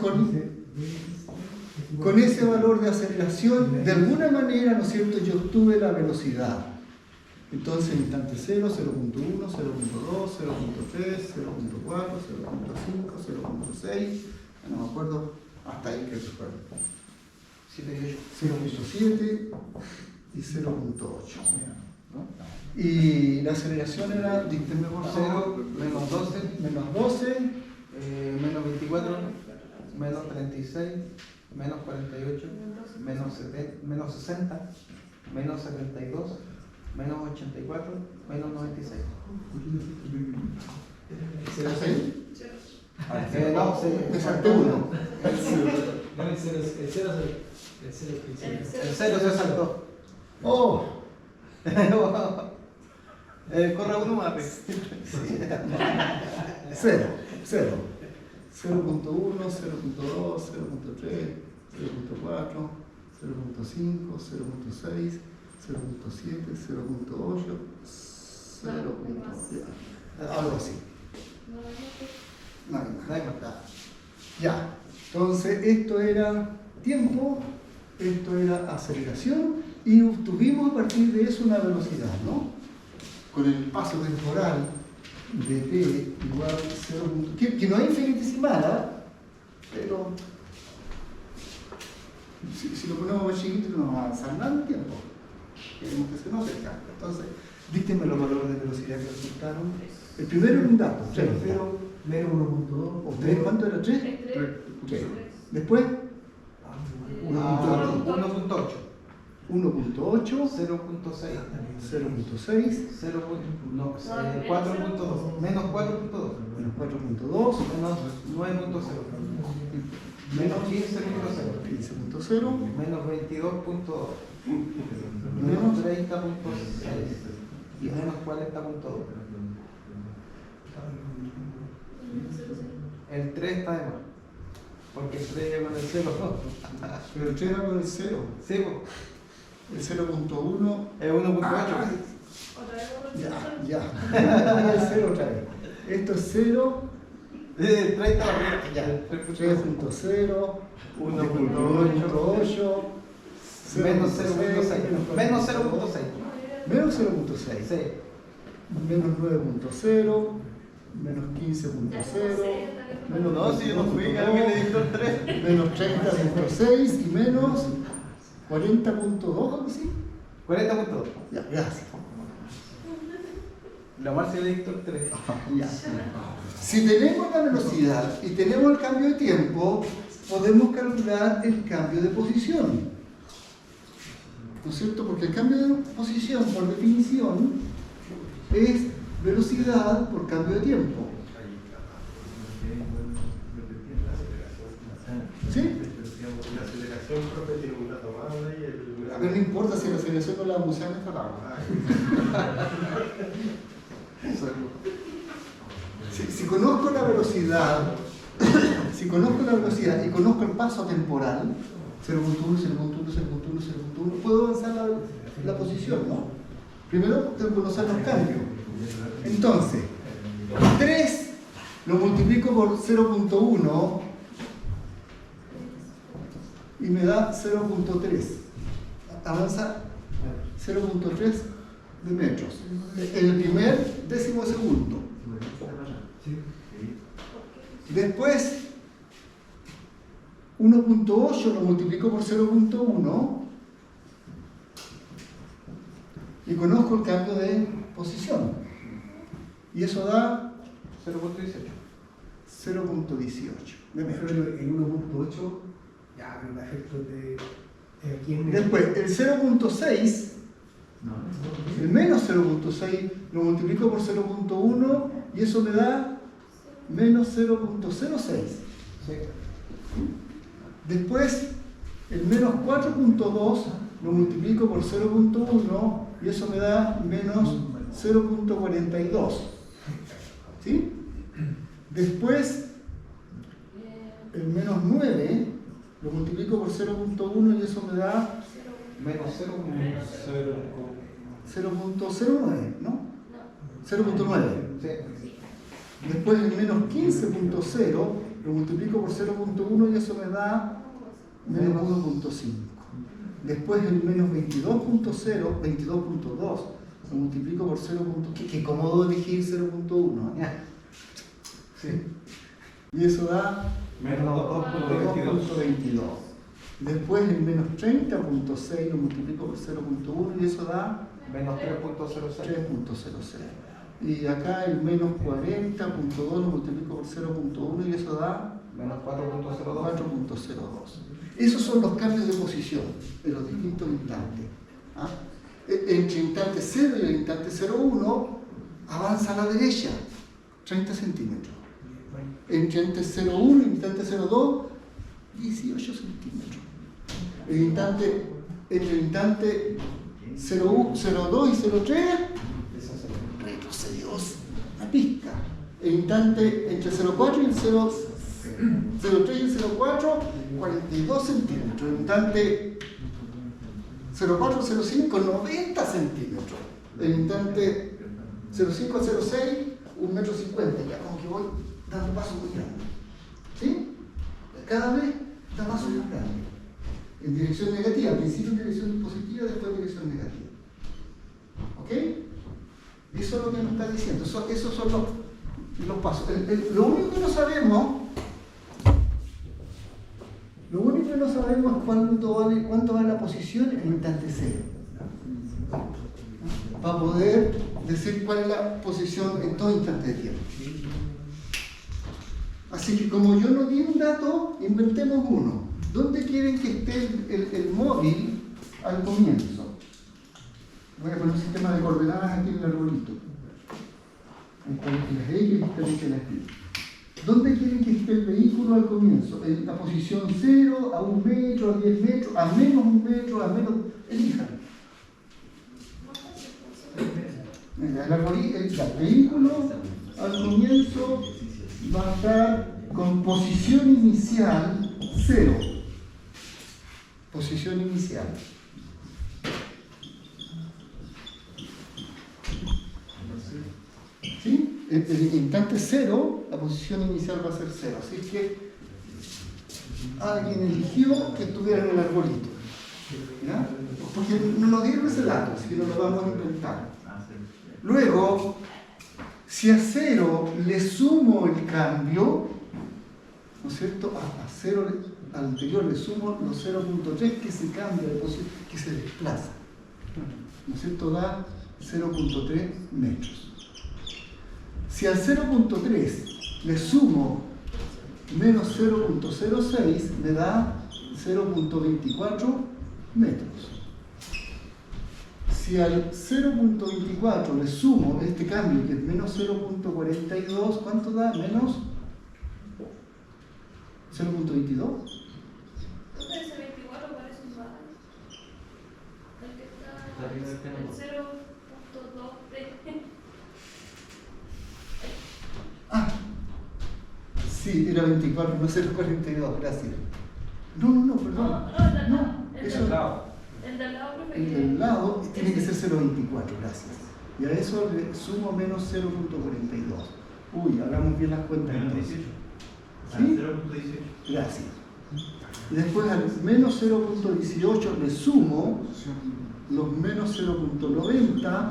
con ese valor de aceleración, de alguna manera, ¿no es cierto?, yo obtuve la velocidad. Entonces, instante 0, 0.1, 0.2, 0.3, 0.4, 0.5, 0.6, no me acuerdo, hasta ahí que recuerdo. 0.7 y 0.8. ¿no? Y la aceleración era, díctenme por favor, 0, menos 12, menos 12, menos 24, menos 36, menos 48, menos 60, menos 72, menos 84, menos 96. ¿Hasta ahí? No, Me salté uno. No, el cero el 0 se saltó. Oh, Corre uno más. cero, cero. 0.1, 0.2, 0.3, 0.4, 0.5, 0.6, 0.7, 0.8, 0. Algo así. No hay más. Ya. Entonces, esto era tiempo, esto era aceleración y obtuvimos a partir de eso una velocidad, ¿no? Con el paso temporal de t igual 0. Que no es infinitesimal, ¿eh? Pero si lo ponemos más chiquito no vamos a avanzar nada en tiempo. Queremos que se note el cambio. Entonces, díctenme los valores de velocidad que resultaron. El primero era un dato, 3. 0, menos 1.2. ¿O 3? ¿Cuánto era 3? 3. Después, 1.8. 1.8, 0.6. 0.6, 4.2. Menos 4.2. menos 4.2, Menos 9.0. Menos 15.0. 15.0, Menos 22.2. menos Menos 30.6. Y menos 40.2. El 3 está de más. Porque el 3 ya con el 0. pero el 3 era con el 0. Sí, El 0.1, es 1.8. ya. El 0 otra vez. Esto es 0, 30 arriba. ya. 3.0, 1.8, Menos 0.6. Menos 0.6. menos 0.6, Sí. menos 9.0, menos 15.0, menos No, si yo no fui, alguien le dijo el 3. menos 30.6 y menos 40.2, algo así. 40.2. Ya, gracias. La Marcia le dictó el 3. Ya. Si tenemos la velocidad y tenemos el cambio de tiempo, podemos calcular el cambio de posición. ¿No es cierto? Porque el cambio de posición, por definición, es velocidad por cambio de tiempo. ¿Sí? La aceleración, profe, tiene un dato más ahí. A ver, no importa si la aceleración no la musea en esta tabla. Si conozco la velocidad, si conozco la velocidad y conozco el paso temporal, 0.1, 0.1, 0.1, 0.1, puedo avanzar la posición, ¿no? Primero tengo que conocer los cambios. Entonces, 3 lo multiplico por 0.1 y me da 0.3. Avanza 0.3 de metros. En el primer décimo segundo. Después, 1.8 lo multiplico por 0.1 y conozco el cambio de posición. Y eso da 0.18. 0.18 de metros. El 1.8, ya, pero para efectos de. Aquí en Después, el 0.6, el menos 0.6 lo multiplico por 0.1 y eso me da menos 0.06. Sí. Después, el menos 4.2 lo multiplico por 0.1 y eso me da menos 0.42. ¿Sí? Después, el menos 9 lo multiplico por 0.1 y eso me da Menos 0.09, ¿no? 0.9. Sí. Después el menos 15.0 lo multiplico por 0.1 y eso me da menos 1.5. Después el menos 22.0, 22.2 lo multiplico por 0. Qué cómodo elegir 0.1. ¿eh? Sí. Y eso da Menos 2.22. Después el menos 30.6 lo multiplico por 0.1 y eso da Menos 3.06. 3.06. Y acá el menos 40.2 lo multiplico por 0.1 y eso da Menos 4.02. 4.02. Esos son los cambios de posición en los distintos instantes. ¿Ah? Entre el instante 0 y el instante 0,1 avanza a la derecha 30 centímetros. Entre el instante 0,1 y el instante 0,2, 18 centímetros. Entre el instante 0,2 y 0,3, retrocedió una pizca. El instante entre 0,4 y el 0,3 y el 0,4, 42 centímetros. El instante 0,4 al 0,5, 90 centímetros. El instante 0,5 al 0,6, 1,50 metros. Ya como que voy dando pasos muy grandes. ¿Sí? Cada vez da pasos más grandes. En dirección negativa, al principio en dirección positiva, después en dirección negativa. ¿Ok? Eso es lo que nos está diciendo. Esos son los pasos. Lo único que no sabemos es cuánto vale la posición en el instante 0. Para poder decir cuál es la posición en todo instante de tiempo. Así que como yo no di un dato, inventemos uno. ¿Dónde quieren que esté el móvil al comienzo? Voy a poner un sistema de coordenadas aquí en el arbolito. Están las X y están las Y. ¿Dónde quieren que esté el vehículo al comienzo? ¿En la posición 0, a 1 metro, a 10 metros, a menos 1 metro, a menos... Elijan. El vehículo al comienzo va a estar con posición inicial 0. Posición inicial. ¿Sí? El instante 0, la posición inicial va a ser 0. Así es que alguien eligió que estuviera en el arbolito. ¿Ya? Porque no nos dieron ese dato, así que no lo vamos a inventar. Luego, si a 0 le sumo el cambio, ¿no es cierto? A 0 al anterior le sumo los 0.3 que se cambia de posición, que se desplaza. ¿No es cierto? Da 0.3 metros. Si al 0.3 le sumo menos 0.06, me da 0.24 metros. Si al 0.24 le sumo este cambio, que es menos 0.42, ¿cuánto da? Menos 0.22. Ese 24 parece un bar. El que está en 0.23. Ah, sí, era 24, no 0.42, gracias. No, perdón. No, eso, El del lado, profe. el del lado tiene que ser 0.24, gracias. Y a eso le sumo menos 0.42. Uy, hagamos bien las cuentas. Menos entonces. 18. ¿Sí? 0.18. Gracias. Y después al menos 0.18 le sumo los menos 0.90.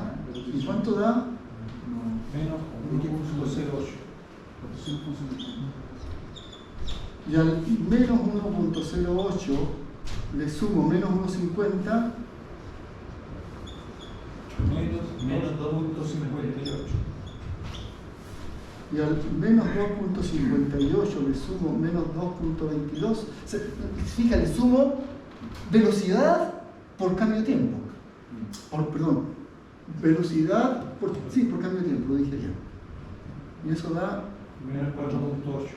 ¿Y cuánto da? Menos 1.08. Y al menos 1.08 le sumo menos 1.50. Menos 2.58. Y al menos 2.58 le sumo menos 2.22. Fíjate, le sumo velocidad por cambio de tiempo. Velocidad por cambio de tiempo, lo dije ya. Y eso da Menos 4.8.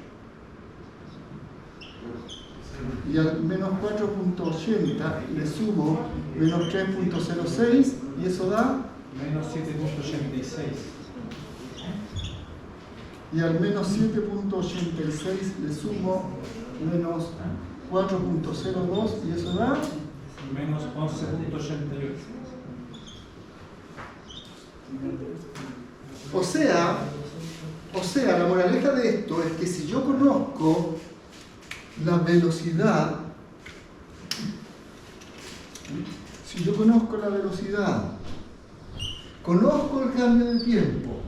y al menos 4.80 le sumo menos 3.06 y eso da Menos 7.86. y al menos 7.86 le sumo menos 4.02 y eso da Menos 11.88. o sea, la moraleja de esto es que si yo conozco la velocidad, conozco el cambio de tiempo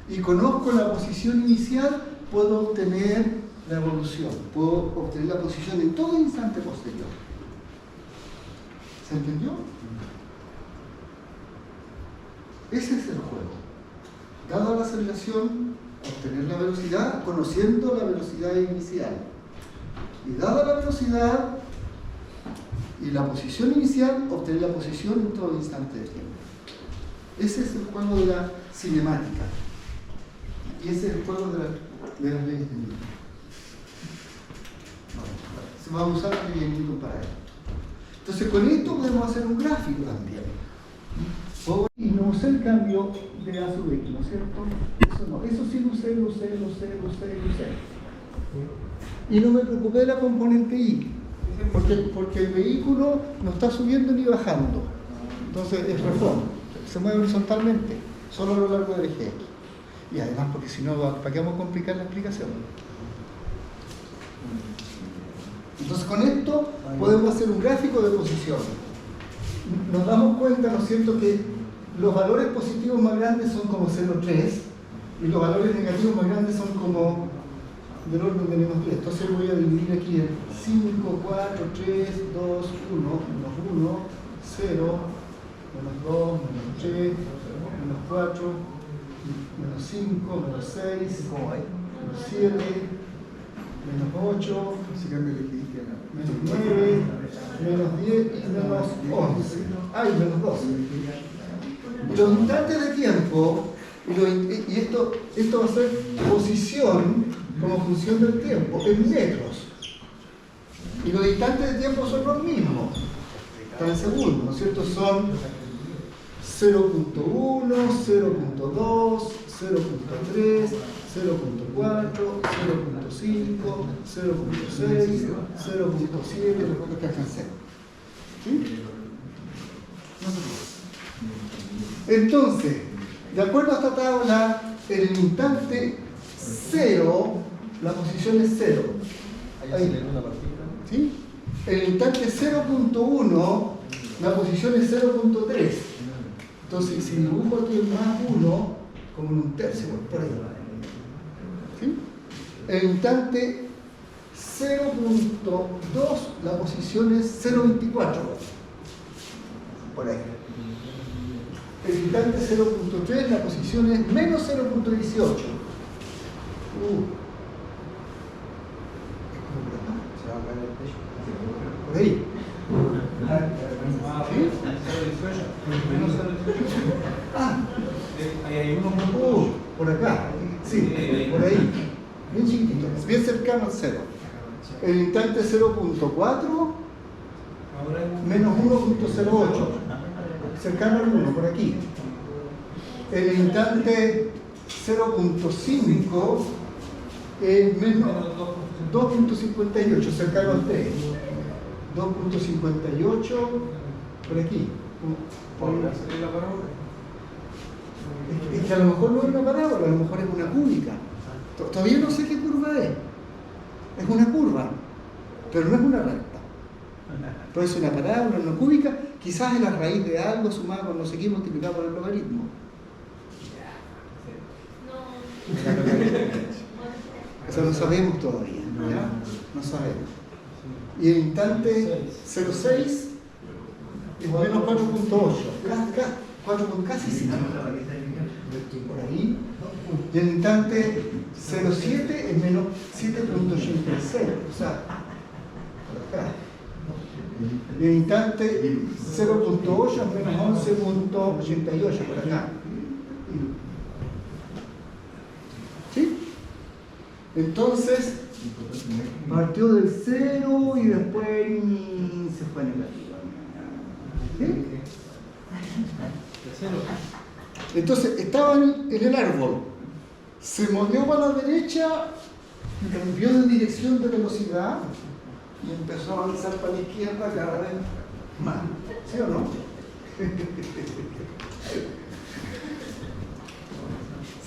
y conozco la posición inicial, puedo obtener la evolución, puedo obtener la posición en todo instante posterior. ¿Se entendió? Ese es el juego. Dada la aceleración, obtener la velocidad conociendo la velocidad inicial. Y dada la velocidad, y la posición inicial, obtener la posición en todo instante de tiempo. Ese es el juego de la cinemática. Y ese es el juego de las leyes de Newton. Se va a usar la ley de Newton para esto. Entonces, con esto podemos hacer un gráfico también. Y no usé el cambio de A sub X, ¿no es cierto? Eso no. Eso sí lo usé. Y no me preocupé de la componente Y, porque el vehículo no está subiendo ni bajando. Entonces es razón, se mueve horizontalmente, solo a lo largo del eje X. Y además, porque si no, ¿para qué vamos a complicar la explicación? Entonces con esto podemos hacer un gráfico de posición. Nos damos cuenta, ¿no es cierto?, que los valores positivos más grandes son como 0,3 y los valores negativos más grandes son como del orden de menos 10. Entonces voy a dividir aquí en 5, 4, 3, 2, 1, menos 1, 0, menos 2, menos 3, menos 4, menos 5, menos 6, menos 7, menos 8, Si cambia el equilibrio, menos 9, menos 10 y menos 11. Ay, menos 12. Y los instantes de tiempo, y esto va a ser posición como función del tiempo, en metros. Y los instantes de tiempo son los mismos, están en segundos, ¿no es cierto? Son 0.1, 0.2, 0.3, 0.4, 0.5, 0.6, 0.7, los cuantos que alcancé. ¿Sí? Entonces, de acuerdo a esta tabla, en el instante 0, la posición es 0. Ahí. ¿Sí? En el instante 0.1, la posición es 0.3. Entonces, si dibujo aquí el más 1, como en un tercio, por ahí. ¿Sí? En el instante 0.2, la posición es 0.24. Por ahí. En el instante 0.3, la posición es menos 0.18. Por ahí. ¿Sí? Ah, Ahí hay uno. por acá. Sí, por ahí. Bien chiquitito, bien cercano al 0. El instante 0.4, menos 1.08. Cercano al 1, por aquí. El instante 0.5 es menos 2.58, cercano al 3. 2.58 por aquí. Es que a lo mejor no es una parábola, a lo mejor es una cúbica. Todavía no sé qué curva es. Es una curva, pero no es una recta. Puede ser una parábola, una cúbica, quizás es la raíz de algo sumado con no sé qué multiplicado por el logaritmo. Eso no sabemos todavía, ¿ya? No sabemos. Y el instante 0,6 es menos 4.8, casi 5. Por ahí. Y el instante 0,7 es menos 7.86, o sea, por acá. Y el instante 0.8 es menos 11.88, por acá. ¿Sí? Entonces, partió del 0 y después se fue negativa. ¿Sí? Entonces, estaba en el árbol, se movió para la derecha, cambió de dirección de velocidad y empezó a avanzar para la izquierda cada vez más. ¿Sí o no?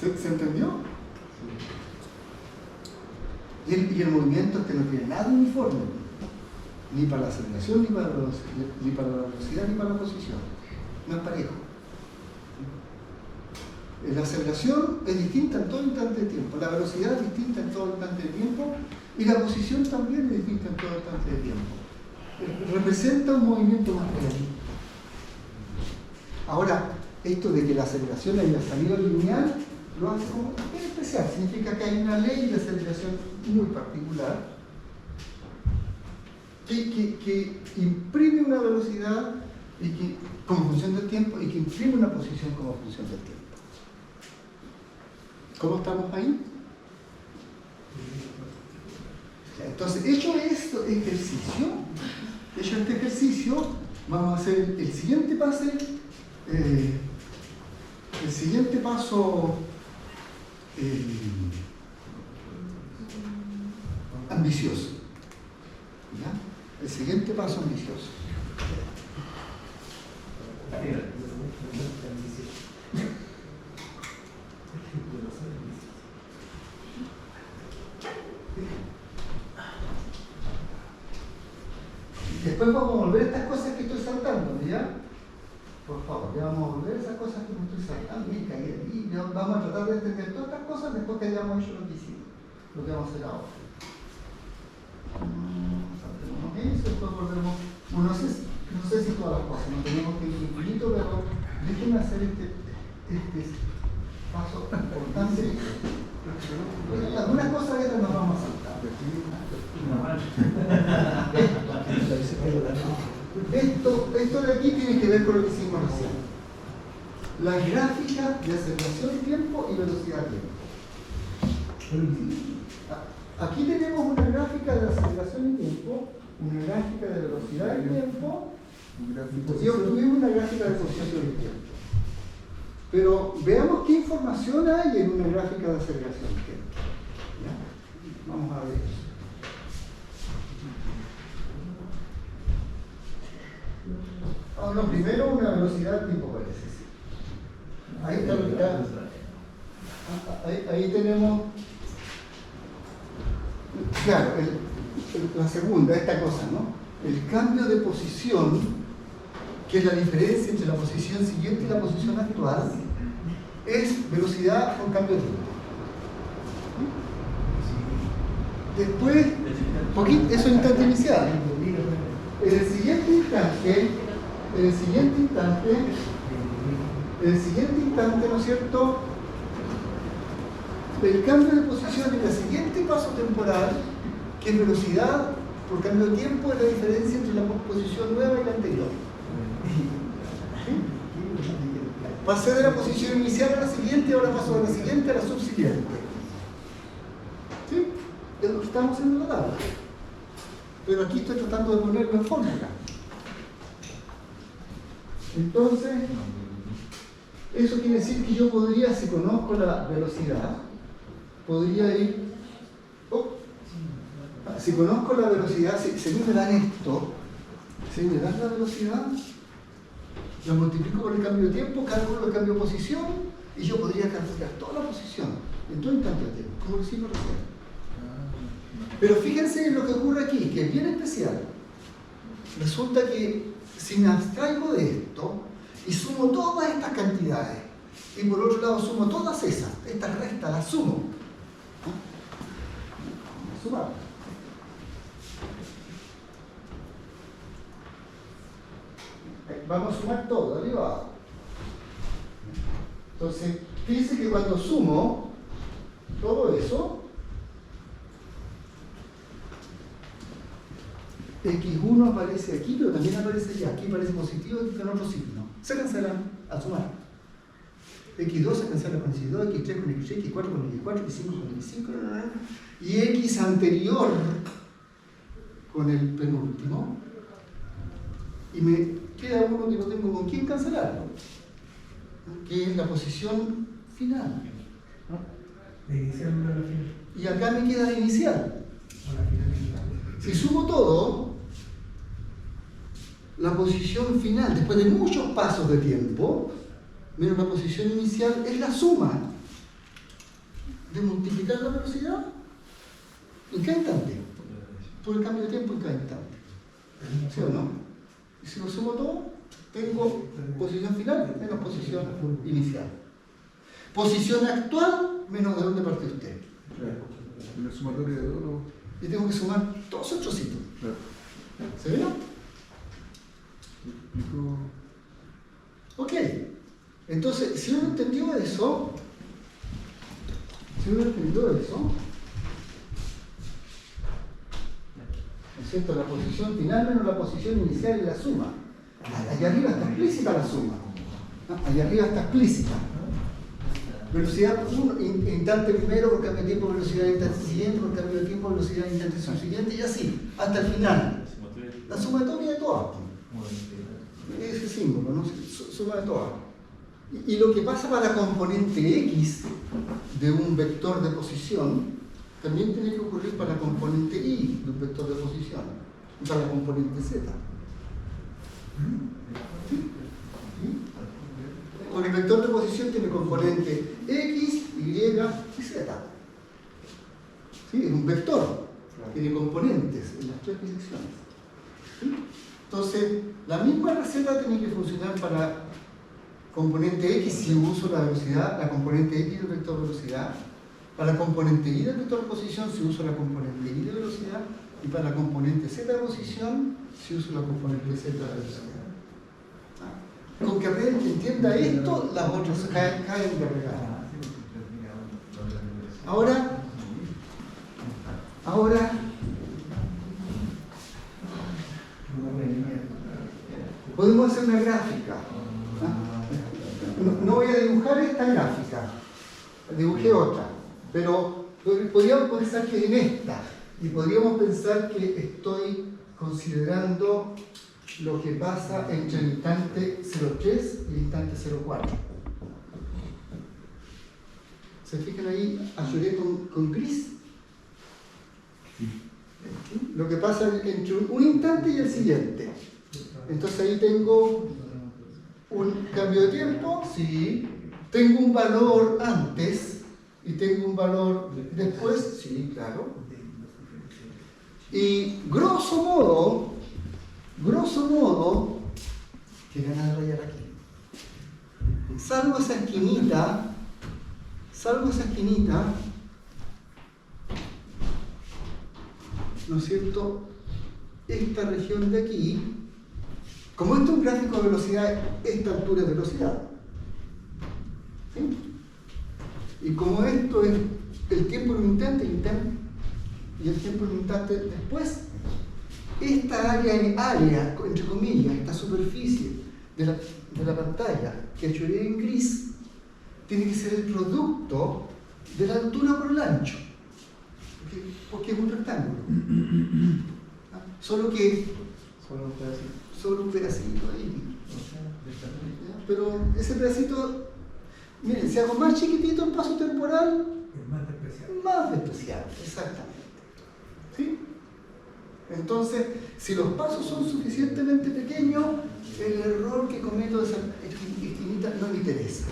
¿Se entendió? Y el movimiento es que no tiene nada uniforme, ni para la aceleración, ni para la velocidad, ni para la posición. No es parejo. La aceleración es distinta en todo instante de tiempo, la velocidad es distinta en todo instante de tiempo y la posición también es distinta en todo instante de tiempo. Representa un movimiento más realista. Ahora, esto de que la aceleración haya salido lineal lo hace como bien especial, significa que hay una ley de aceleración muy particular que imprime una velocidad y que, como función del tiempo y que imprime una posición como función del tiempo. ¿Cómo estamos ahí? Entonces, hecho este ejercicio, vamos a hacer el siguiente paso ambicioso. ¿Ya? El siguiente paso ambicioso. Después vamos a volver a estas cosas que estoy saltando, ¿ya? Por favor, ya vamos a volver a esas cosas que me estoy saltando. Y vamos a tratar de entender todas estas cosas después que hayamos hecho lo que hicimos, lo que vamos a hacer ahora. Saltemos eso, después volvemos. Bueno, no sé si todas las cosas, no tenemos que ir infinito, pero déjenme hacer este paso importante. Algunas cosas de estas nos vamos a saltar. Esto de aquí tiene que ver con lo que hicimos recién. La gráfica de aceleración de tiempo y velocidad de tiempo. Aquí tenemos una gráfica de aceleración de tiempo, una gráfica de velocidad de tiempo y obtuvimos una gráfica de posición de tiempo. Pero veamos qué información hay en una gráfica de aceleración de tiempo. ¿Ya? Vamos a ver eso. No, primero una velocidad de tiempo parece. Ahí está lo que está. Ahí tenemos. Claro, la segunda, esta cosa, ¿no? El cambio de posición, que es la diferencia entre la posición siguiente y la posición actual, es velocidad por cambio de tiempo. Después, eso es instante inicial. En el siguiente instante, ¿no es cierto? El cambio de posición en el siguiente paso temporal, que es velocidad por cambio de tiempo, es la diferencia entre la posición nueva y la anterior. ¿Sí? Pasé de la posición inicial a la siguiente, ahora paso de la siguiente a la subsiguiente. ¿Sí? Es lo que estamos haciendo en la tabla. Pero aquí estoy tratando de ponerlo en fórmula. Entonces, eso quiere decir que yo podría, si conozco la velocidad, podría ir... si conozco la velocidad, si me dan esto, si me dan la velocidad, lo multiplico por el cambio de tiempo, calculo el cambio de posición y yo podría calcular toda la posición en todo instante de tiempo, como lo hicimos recién. Pero fíjense en lo que ocurre aquí, que es bien especial. Resulta que si me abstraigo de esto y sumo todas estas cantidades, y por otro lado sumo todas estas restas las sumo. Sumar. Vamos a sumar todo, de arriba abajo. Entonces, fíjense que cuando sumo todo eso, X1 aparece aquí, pero también aparece allá. Aquí aparece positivo y con otro signo. Se cancelan al sumar. X2 se cancela con X2, X3 con X3, X4 con X4, X5 con X5, y X anterior con el penúltimo. Y me queda uno que no tengo con quién cancelarlo, que es la posición final. Y acá me queda la inicial. Si sumo todo, la posición final, después de muchos pasos de tiempo, menos la posición inicial, es la suma de multiplicar la velocidad en cada instante, por el cambio de tiempo en cada instante. ¿Sí o no? Y si lo sumo todo, tengo posición final menos posición inicial. Posición actual menos de dónde parte usted. En el sumatorio de todo. Y tengo que sumar todos esos trocitos. ¿Se ve? Ok. Entonces, si uno entendió eso, ¿no es cierto? La posición final menos la posición inicial es la suma. Allá arriba está explícita la suma. Allá arriba está explícita. Velocidad 1, instante primero por cambio de tiempo, velocidad instante siguiente, por cambio de tiempo, velocidad instante subsiguiente, y así, hasta el final. La sumatoria de todas. Ese símbolo, ¿no? Suma de todas. Y lo que pasa para la componente X de un vector de posición, también tiene que ocurrir para la componente Y de un vector de posición, y para la componente Z. ¿Sí? Porque el vector de posición tiene componente X, Y y Z. ¿Sí? Es un vector, tiene componentes en las tres direcciones. ¿Sí? Entonces, la misma receta tiene que funcionar para componente X si uso la velocidad, la componente X del vector de velocidad, para la componente Y del vector de posición si uso la componente Y de velocidad, y para la componente Z de posición si uso la componente Z de velocidad. Con que entienda esto, las otras caen de regalo. Ahora, podemos hacer una gráfica. No voy a dibujar esta gráfica, dibujé otra, pero podríamos pensar que en esta, y podríamos pensar que estoy considerando lo que pasa entre el instante 03 y el instante 04. ¿Se fijan ahí? Ayudé con gris. Lo que pasa entre un instante y el siguiente. Entonces ahí tengo un cambio de tiempo, sí. Tengo un valor antes y tengo un valor después, sí, claro. Y grosso modo, que ganas de rayar aquí. Salvo esa esquinita, ¿no es cierto? Esta región de aquí, como esto es un gráfico de velocidad, esta altura es velocidad. ¿Sí? Y como esto es el tiempo en un instante y el tiempo en un instante después, esta área, entre comillas, esta superficie de la pantalla que ayudé en gris, tiene que ser el producto de la altura por el ancho, porque es un rectángulo. Solo un pedacito ahí. Pero ese pedacito, miren, si hago más chiquitito el paso temporal, es más despreciable, exactamente. ¿Sí? Entonces, si los pasos son suficientemente pequeños, el error que cometo de esa esquinita no me interesa.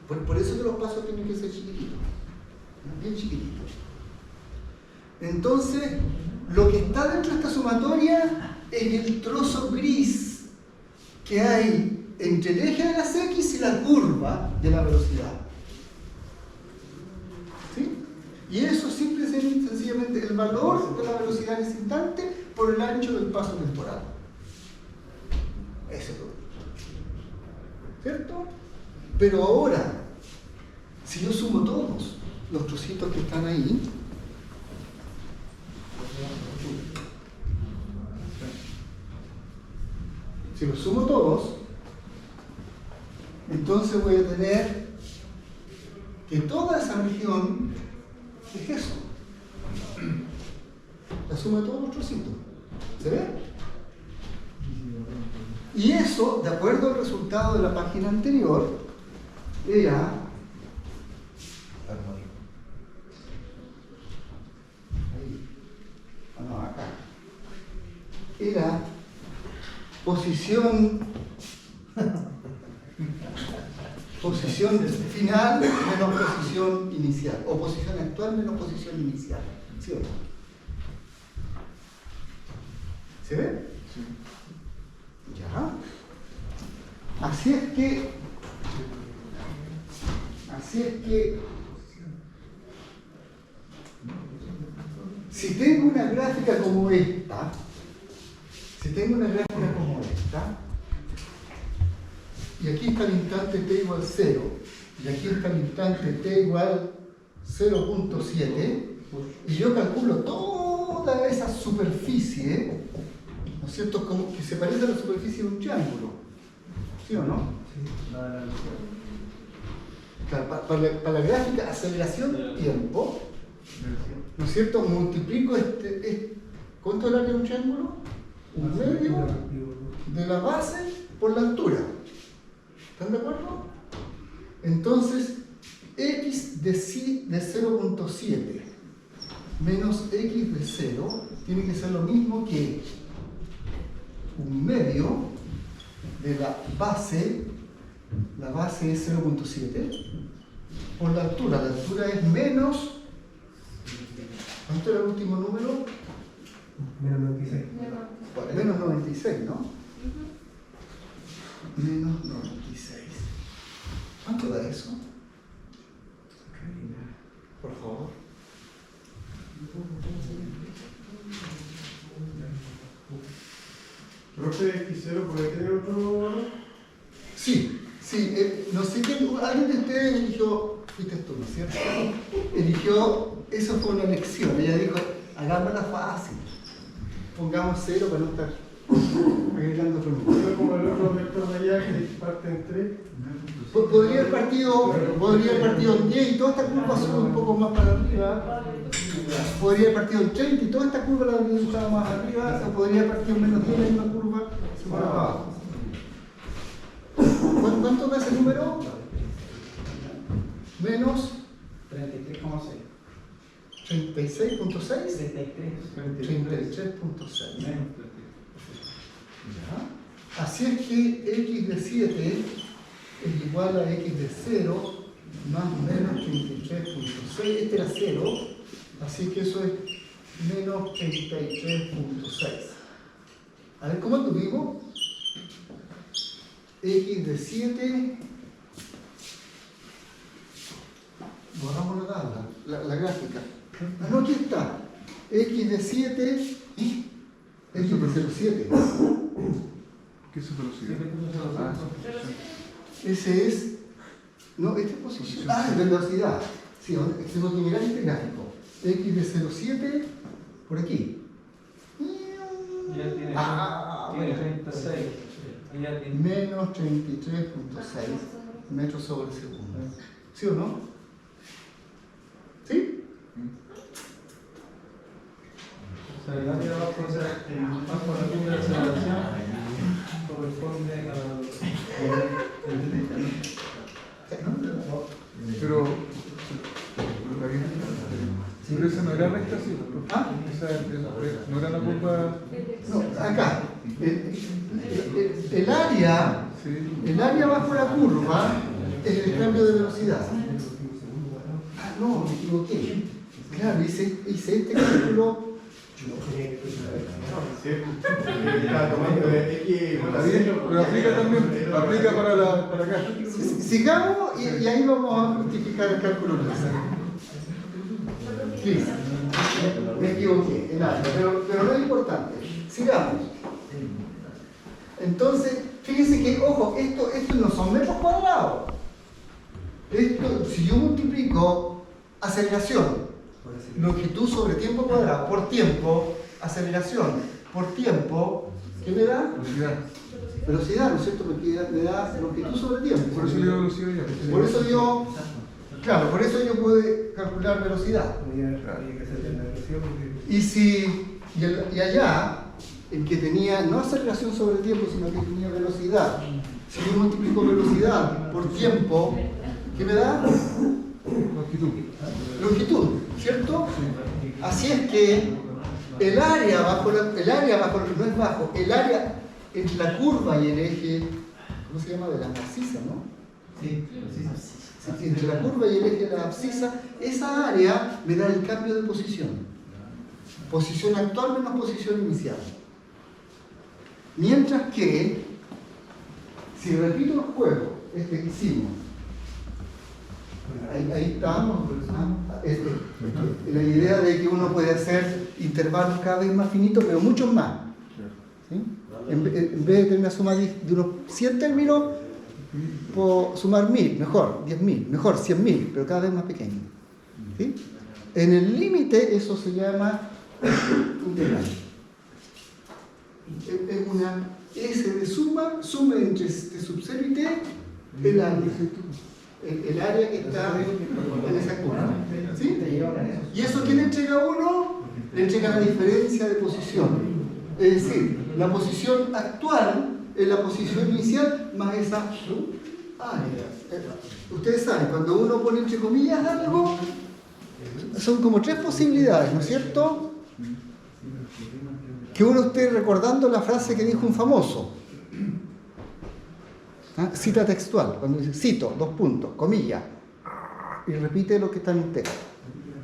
Por eso que los pasos tienen que ser chiquititos, bien chiquititos. Entonces, lo que está dentro de esta sumatoria es el trozo gris que hay entre el eje de las X y la curva de la velocidad. ¿Sí? Y eso es simple y sencillamente el valor de la velocidad en ese instante por el ancho del paso temporal. Eso es todo. ¿Cierto? Pero ahora, si yo sumo todos los trocitos que están ahí, si los sumo todos, entonces voy a tener que toda esa región es eso. La suma de todos los trocitos. ¿Se ve? Y eso, de acuerdo al resultado de la página anterior, era acá. Era posición final menos posición inicial, o posición actual menos posición inicial. ¿Sí o no? ¿Se ve? Sí. Ya. Así es que si tengo una gráfica como esta, y aquí está el instante t igual 0, y aquí está el instante t igual 0.7, y yo calculo toda esa superficie, ¿no es cierto?, como que se parece a la superficie de un triángulo, ¿sí o no? Claro, para la gráfica aceleración-tiempo, ¿no es cierto?, multiplico ¿cuánto es el área de un triángulo? Un medio de la base por la altura. ¿Están de acuerdo? Entonces, x de 0.7 menos x de 0 tiene que ser lo mismo que un medio de la base es 0.7 por la altura es menos, ¿cuánto era el último número? Menos 96. Menos 96, ¿no? Menos 96. ¿Cuánto da eso? Por favor. Profe, X0 puede tener otro valor. Sí, no sé quién, alguien de ustedes eligió, fuiste tú, ¿no es cierto? Eligió, eso fue una elección, ella dijo, hagámosla fácil, pongamos 0 para no estar agregando otro número. Pero como el otro vector de allá que parte en 3. Podría haber partido en 10 y toda esta curva sube un poco más para arriba. Podría haber partido en 30 y toda esta curva la habría dibujado más arriba. O podría haber partido en menos 10 y la misma curva se para abajo. ¿Cuánto da ese número? Menos 33,6. 36.6. 33. 33.6. Así es que x de 7 es igual a x de 0 más menos 33.6. Este era 0, así que eso es menos 33.6. A ver, ¿cómo tuvimos? X de 7, borramos la tabla, la gráfica. Ah, no, aquí está. X de 7 y X de 0,7. ¿Qué es velocidad? Ese es. No, esta es posición. Ah, es velocidad. Sí, tengo que mirar este gráfico. X de 0,7 por aquí. Ya tiene, tiene 36. Ya tiene. Menos 33.6 metros sobre segundo. ¿Sí o no? ¿Sí? O sea, el área bajo la curva de aceleración corresponde Pero, pero esa no era recta, sí. ¿Ah? Esa no era la curva. No, acá. El área, Sí. el área bajo la curva es el cambio de velocidad. Ah, no, me equivoqué. Claro, hice este cálculo. Estaba tomando de X. Está bien, pero aplica también, aplica para acá. Sigamos y ahí vamos a justificar el cálculo que hice. Please. Me equivoqué, el área, pero no es importante. Sigamos. Entonces, fíjense que, ojo, esto no son metros cuadrados. Esto, si yo multiplico aceleración, longitud sobre tiempo cuadrado, por tiempo, aceleración, por tiempo, ¿qué me da? Velocidad. Velocidad, ¿no es cierto? Me da longitud sobre tiempo. Por eso le dio velocidad ya. Por eso yo, claro, por eso yo puedo calcular velocidad. Y allá, el que tenía no aceleración sobre tiempo, sino que tenía velocidad. Si yo multiplico velocidad por tiempo, ¿qué me da? Longitud. Longitud, ¿cierto? Así es que el área bajo no es bajo, el área entre la curva y el eje, ¿cómo se llama? De la abscisa, ¿no? Sí, Entre la curva y el eje de la abscisa, esa área me da el cambio de posición. Posición actual menos posición inicial. Mientras que, si repito el juego, que hicimos, ahí estamos, la idea de que uno puede hacer intervalos cada vez más finitos, pero muchos más. ¿Sí? En vez de tener una suma de unos 100 términos, puedo sumar 1000, mejor 10.000, mejor 100.000, pero cada vez más pequeño. ¿Sí? En el límite eso se llama integral. Es una S de suma entre T sub 0 y T, el área. El área que está en esa curva. ¿Sí? ¿Y eso quién entrega a uno? Le entrega la diferencia de posición. Es decir, la posición actual es la posición inicial más esa área. Ustedes saben, cuando uno pone entre comillas algo, son como tres posibilidades, ¿no es cierto? Que uno esté recordando la frase que dijo un famoso. ¿Ah? Cita textual, cuando dice cito, dos puntos, comilla, y repite lo que está en un texto,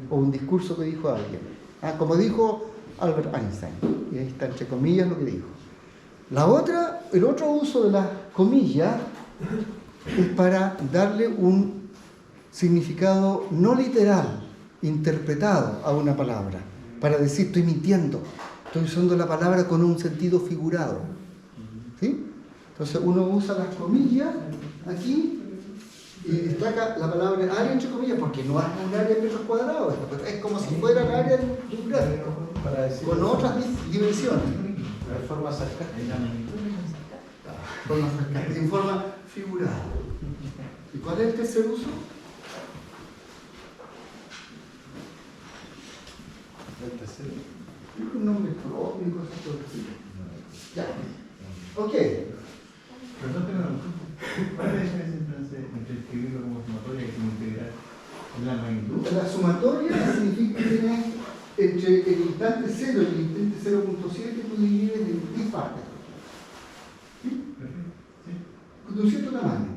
o un discurso que dijo alguien. ¿Ah? Como dijo Albert Einstein, y ahí está entre comillas lo que dijo. La otra, el otro uso de las comillas es para darle un significado no literal, interpretado a una palabra, para decir estoy mintiendo, estoy usando la palabra con un sentido figurado. ¿Sí? Entonces uno usa las comillas aquí y destaca la palabra área entre comillas porque no es un área en metros cuadrados, es como si fuera el área de un gráfico, con otras dimensiones. De forma sarcástica. En forma figurada. ¿Y cuál es el tercer uso? Un nombre propio y cosas por el estilo. Ya. Ok. Perdón, ¿cuál es la diferencia entonces entre escribirlo como sumatoria y como integral? ¿Es la magnitud? La sumatoria significa que tienes entre el instante 0 y el instante 0.7 tú divides en 10 partes. ¿Sí? De un cierto tamaño.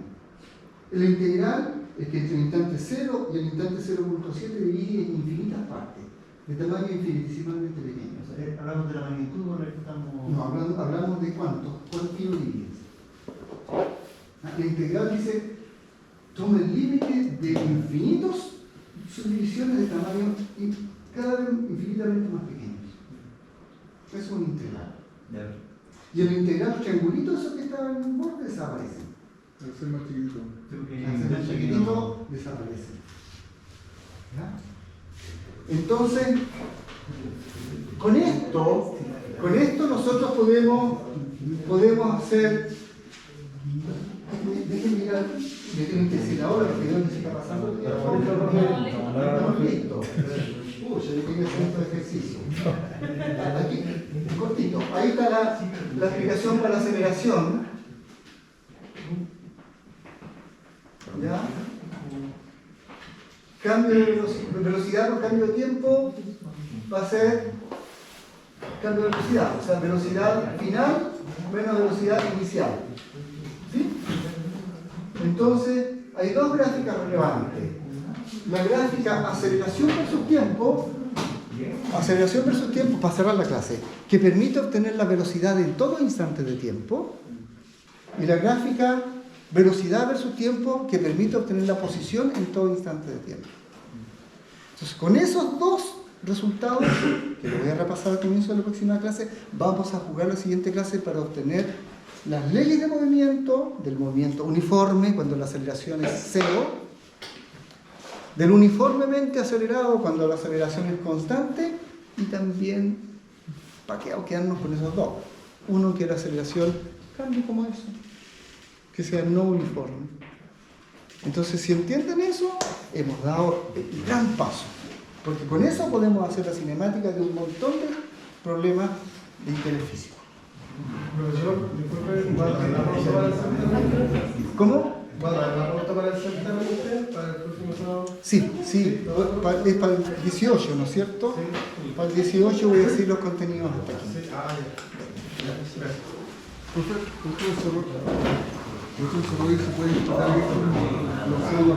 El integral es que entre el instante 0 y el instante 0.7 divide en infinitas partes, de tamaño infinitesimalmente pequeño. O sea, ¿hablamos de la magnitud o estamos...? No, hablamos de cuánto lo divides. La integral dice, toma el límite de infinitos subdivisiones de tamaño cada vez infinitamente más pequeños. Eso es un integral. Y el integral, los triangulitos, esos que estaban en el borde, desaparecen. Al ser más chiquitito. Al ser más chiquitito, desaparecen. ¿Ya? Entonces, con esto nosotros podemos hacer. Déjenme mirar, le tienen que decir ahora porque no se está pasando. Estamos listos. Pucha, yo tengo que hacer estos ejercicios. Aquí, cortito. Ahí está la explicación para la aceleración. ¿Ya? Cambio de velocidad por cambio de tiempo va a ser cambio de velocidad, o sea, velocidad final menos velocidad inicial. ¿Sí? Entonces, hay dos gráficas relevantes. La gráfica aceleración versus tiempo, para cerrar la clase, que permite obtener la velocidad en todo instante de tiempo, y la gráfica velocidad versus tiempo, que permite obtener la posición en todo instante de tiempo. Entonces, con esos dos resultados, que lo voy a repasar al comienzo de la próxima clase, vamos a jugar la siguiente clase para obtener las leyes de movimiento, del movimiento uniforme, cuando la aceleración es cero, del uniformemente acelerado, cuando la aceleración es constante, y también, ¿para qué quedarnos con esos dos? Uno que la aceleración cambie como eso, que sea no uniforme. Entonces, si entienden eso, hemos dado el gran paso, porque con eso podemos hacer la cinemática de un montón de problemas de interés físico. Profesor, disculpe, ¿va a dar la pauta para el certamen? ¿Cómo? ¿Va a dar la pauta para el certamen usted? ¿Para el próximo sábado? Sí, es para el 18, ¿no es cierto? Sí. Para el 18 voy a decir los contenidos hasta aquí. Sí, ya. Gracias. Profesor, hoy se puede explicar bien los pseudo